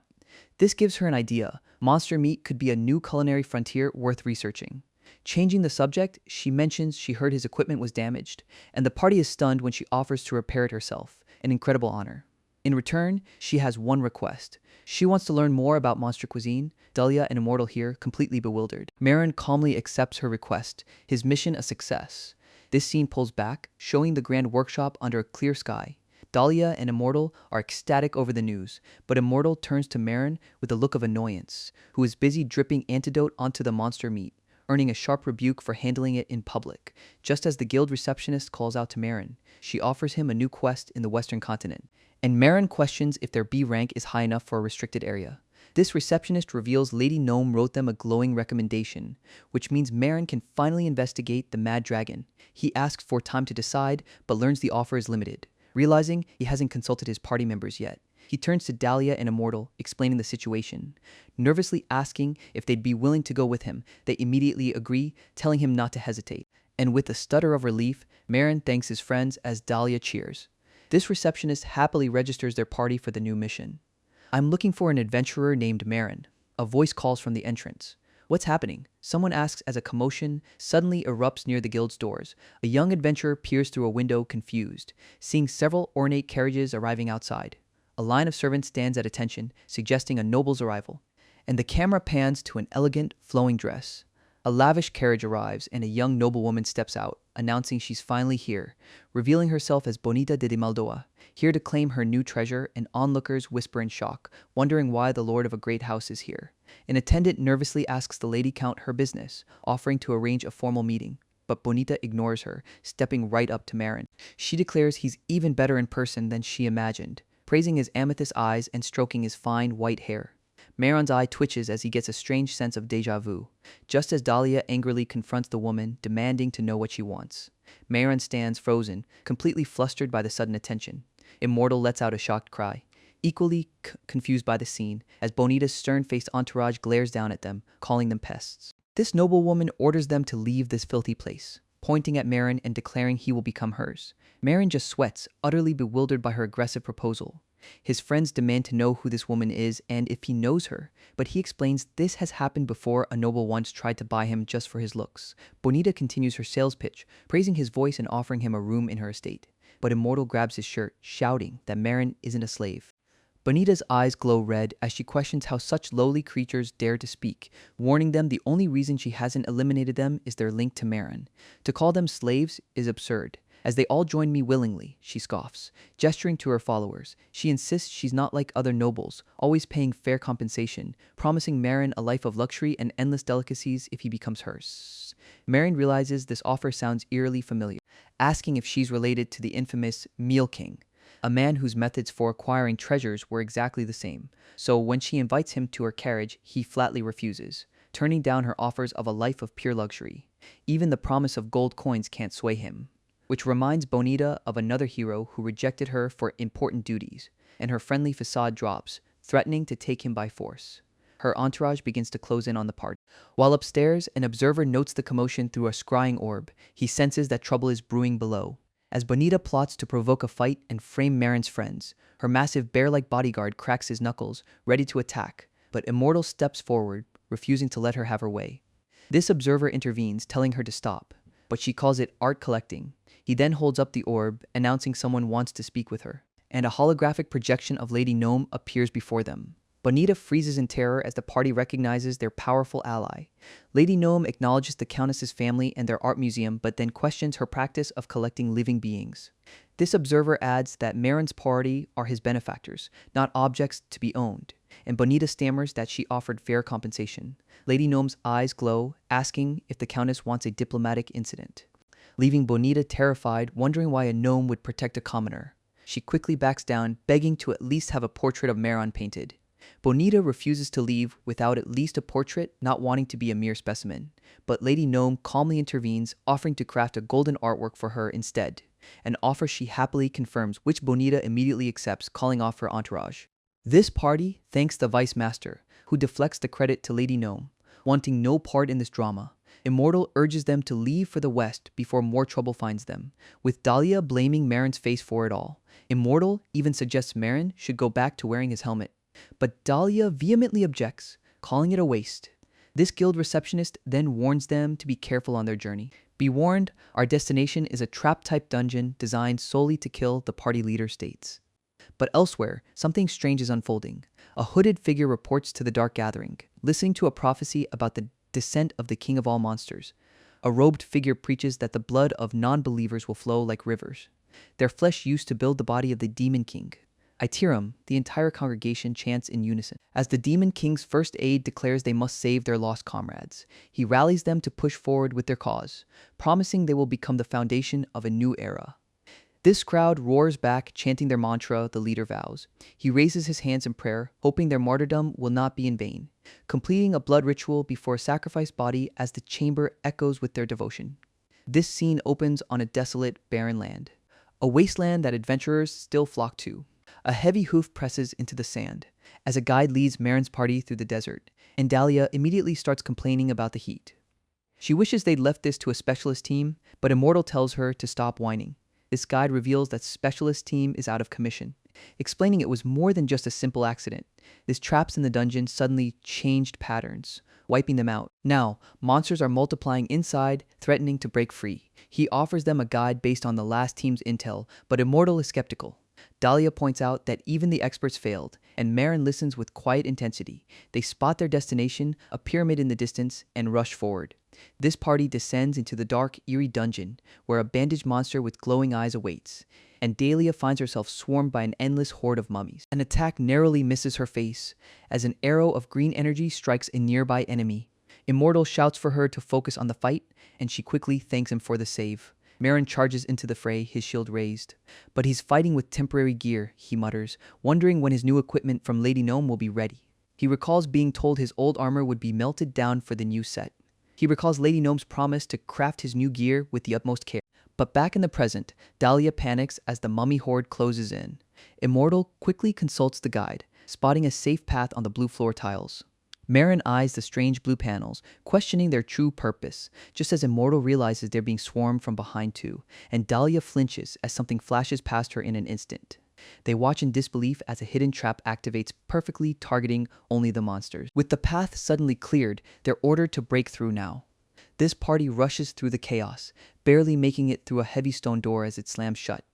This gives her an idea. Monster meat could be a new culinary frontier worth researching. Changing the subject, she mentions she heard his equipment was damaged, and the party is stunned when she offers to repair it herself, an incredible honor. In return, she has one request. She wants to learn more about monster cuisine. Dahlia and Immortal here, completely bewildered. Marin calmly accepts her request, his mission a success. This scene pulls back, showing the grand workshop under a clear sky. Dahlia and Immortal are ecstatic over the news, but Immortal turns to Marin with a look of annoyance, who is busy dripping antidote onto the monster meat, earning a sharp rebuke for handling it in public. Just as the guild receptionist calls out to Marin, she offers him a new quest in the Western continent, and Marin questions if their B rank is high enough for a restricted area. This receptionist reveals Lady Gnome wrote them a glowing recommendation, which means Marin can finally investigate the Mad Dragon. He asks for time to decide, but learns the offer is limited. Realizing he hasn't consulted his party members yet, he turns to Dahlia and Immortal, explaining the situation. Nervously asking if they'd be willing to go with him, they immediately agree, telling him not to hesitate. And with a stutter of relief, Marin thanks his friends as Dahlia cheers. This receptionist happily registers their party for the new mission. I'm looking for an adventurer named Marin. A voice calls from the entrance. What's happening? Someone asks as a commotion suddenly erupts near the guild's doors. A young adventurer peers through a window, confused, seeing several ornate carriages arriving outside. A line of servants stands at attention, suggesting a noble's arrival. And the camera pans to an elegant, flowing dress. A lavish carriage arrives, and a young noblewoman steps out, announcing she's finally here, revealing herself as Bonita de Maldoa, here to claim her new treasure, and onlookers whisper in shock, wondering why the lord of a great house is here. An attendant nervously asks the lady count her business, offering to arrange a formal meeting, but Bonita ignores her, stepping right up to Marin. She declares he's even better in person than she imagined, praising his amethyst eyes and stroking his fine white hair. Marin's eye twitches as he gets a strange sense of déjà vu, just as Dahlia angrily confronts the woman, demanding to know what she wants. Marin stands frozen, completely flustered by the sudden attention. Immortal lets out a shocked cry, equally confused by the scene, as Bonita's stern-faced entourage glares down at them, calling them pests. This noblewoman orders them to leave this filthy place, pointing at Marin and declaring he will become hers. Marin just sweats, utterly bewildered by her aggressive proposal. His friends demand to know who this woman is and if he knows her, but he explains this has happened before. A noble once tried to buy him just for his looks. Bonita continues her sales pitch, praising his voice and offering him a room in her estate. But Immortal grabs his shirt, shouting that Marin isn't a slave. Bonita's eyes glow red as she questions how such lowly creatures dare to speak, warning them the only reason she hasn't eliminated them is their link to Marin. To call them slaves is absurd. As they all join me willingly, she scoffs, gesturing to her followers. She insists she's not like other nobles, always paying fair compensation, promising Marin a life of luxury and endless delicacies if he becomes hers. Marin realizes this offer sounds eerily familiar. asking if she's related to the infamous Meal King, a man whose methods for acquiring treasures were exactly the same. So when she invites him to her carriage, he flatly refuses, turning down her offers of a life of pure luxury. Even the promise of gold coins can't sway him. Which reminds Bonita of another hero who rejected her for important duties, and her friendly facade drops, threatening to take him by force. Her entourage begins to close in on the party. While upstairs, an observer notes the commotion through a scrying orb. He senses that trouble is brewing below. As Bonita plots to provoke a fight and frame Marin's friends, her massive bear-like bodyguard cracks his knuckles, ready to attack, but Immortal steps forward, refusing to let her have her way. This observer intervenes, telling her to stop, but she calls it art collecting. He then holds up the orb, announcing someone wants to speak with her, and a holographic projection of Lady Gnome appears before them. Bonita freezes in terror as the party recognizes their powerful ally. Lady Gnome acknowledges the Countess's family and their art museum, but then questions her practice of collecting living beings. This observer adds that Marin's party are his benefactors, not objects to be owned, and Bonita stammers that she offered fair compensation. Lady Gnome's eyes glow, asking if the Countess wants a diplomatic incident, leaving Bonita terrified, wondering why a gnome would protect a commoner. She quickly backs down, begging to at least have a portrait of Marin painted. Bonita refuses to leave without at least a portrait, not wanting to be a mere specimen. But Lady Gnome calmly intervenes, offering to craft a golden artwork for her instead, an offer she happily confirms, which Bonita immediately accepts, calling off her entourage. This party thanks the Vice Master, who deflects the credit to Lady Gnome, wanting no part in this drama. Immortal urges them to leave for the west before more trouble finds them, with Dahlia blaming Marin's face for it all. Immortal even suggests Marin should go back to wearing his helmet, but Dahlia vehemently objects, calling it a waste. This guild receptionist then warns them to be careful on their journey. Be warned, our destination is a trap-type dungeon designed solely to kill, the party leader states. But elsewhere, something strange is unfolding. A hooded figure reports to the Dark Gathering, listening to a prophecy about the descent of the King of all monsters. A robed figure preaches that the blood of non-believers will flow like rivers, their flesh used to build the body of the Demon King. Itiram, the entire congregation chants in unison. As the Demon King's first aide declares they must save their lost comrades, he rallies them to push forward with their cause, promising they will become the foundation of a new era. This crowd roars back, chanting their mantra, the leader vows. He raises his hands in prayer, hoping their martyrdom will not be in vain, completing a blood ritual before a sacrificed body as the chamber echoes with their devotion. This scene opens on a desolate, barren land, a wasteland that adventurers still flock to. A heavy hoof presses into the sand as a guide leads Marin's party through the desert, and Dahlia immediately starts complaining about the heat. She wishes they'd left this to a specialist team, but Immortal tells her to stop whining. This guide reveals that specialist team is out of commission, explaining it was more than just a simple accident. These traps in the dungeon suddenly changed patterns, wiping them out. Now, monsters are multiplying inside, threatening to break free. He offers them a guide based on the last team's intel, but Immortal is skeptical. Dahlia points out that even the experts failed, and Marin listens with quiet intensity. They spot their destination, a pyramid in the distance, and rush forward. This party descends into the dark, eerie dungeon, where a bandaged monster with glowing eyes awaits, and Dahlia finds herself swarmed by an endless horde of mummies. An attack narrowly misses her face, as an arrow of green energy strikes a nearby enemy. Immortal shouts for her to focus on the fight, and she quickly thanks him for the save. Marin charges into the fray, his shield raised. But he's fighting with temporary gear, he mutters, wondering when his new equipment from Lady Gnome will be ready. He recalls being told his old armor would be melted down for the new set. He recalls Lady Gnome's promise to craft his new gear with the utmost care. But back in the present, Dahlia panics as the mummy horde closes in. Immortal quickly consults the guide, spotting a safe path on the blue floor tiles. Marin eyes the strange blue panels, questioning their true purpose, just as Immortal realizes they're being swarmed from behind too, and Dahlia flinches as something flashes past her in an instant. They watch in disbelief as a hidden trap activates, perfectly targeting only the monsters. With the path suddenly cleared, they're ordered to break through now. This party rushes through the chaos, barely making it through a heavy stone door as it slams shut.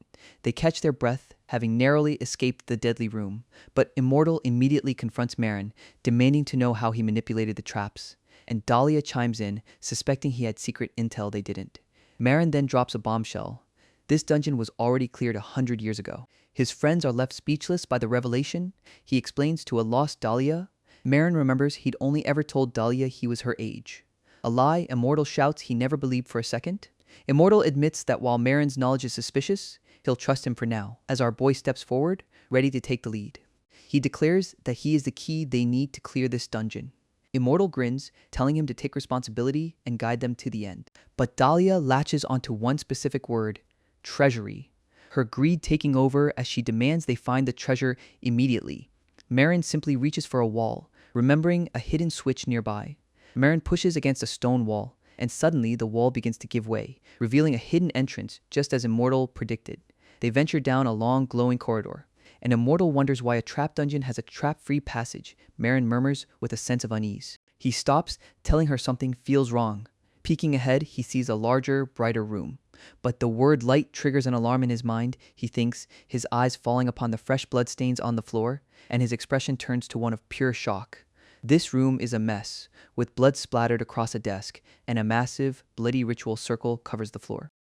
They catch their breath, having narrowly escaped the deadly room, but Immortal immediately confronts Marin, demanding to know how he manipulated the traps, and Dahlia chimes in, suspecting he had secret intel they didn't. Marin then drops a bombshell. This dungeon was already cleared 100 years ago. His friends are left speechless by the revelation. He explains to a lost Dahlia. Marin remembers he'd only ever told Dahlia he was her age. A lie Immortal shouts he never believed for a second. Immortal admits that while Marin's knowledge is suspicious, he'll trust him for now, as our boy steps forward, ready to take the lead. He declares that he is the key they need to clear this dungeon. Immortal grins, telling him to take responsibility and guide them to the end. But Dahlia latches onto one specific word: treasury. Her greed taking over as she demands they find the treasure immediately. Marin simply reaches for a wall, remembering a hidden switch nearby. Marin pushes against a stone wall, and suddenly the wall begins to give way, revealing a hidden entrance, just as Immortal predicted. They venture down a long, glowing corridor. And Immortal wonders why a trap dungeon has a trap-free passage, Marin murmurs with a sense of unease. He stops, telling her something feels wrong. Peeking ahead, he sees a larger, brighter room. But the word light triggers an alarm in his mind, he thinks, his eyes falling upon the fresh bloodstains on the floor, and his expression turns to one of pure shock. This room is a mess, with blood splattered across a desk, and a massive, bloody ritual circle covers the floor.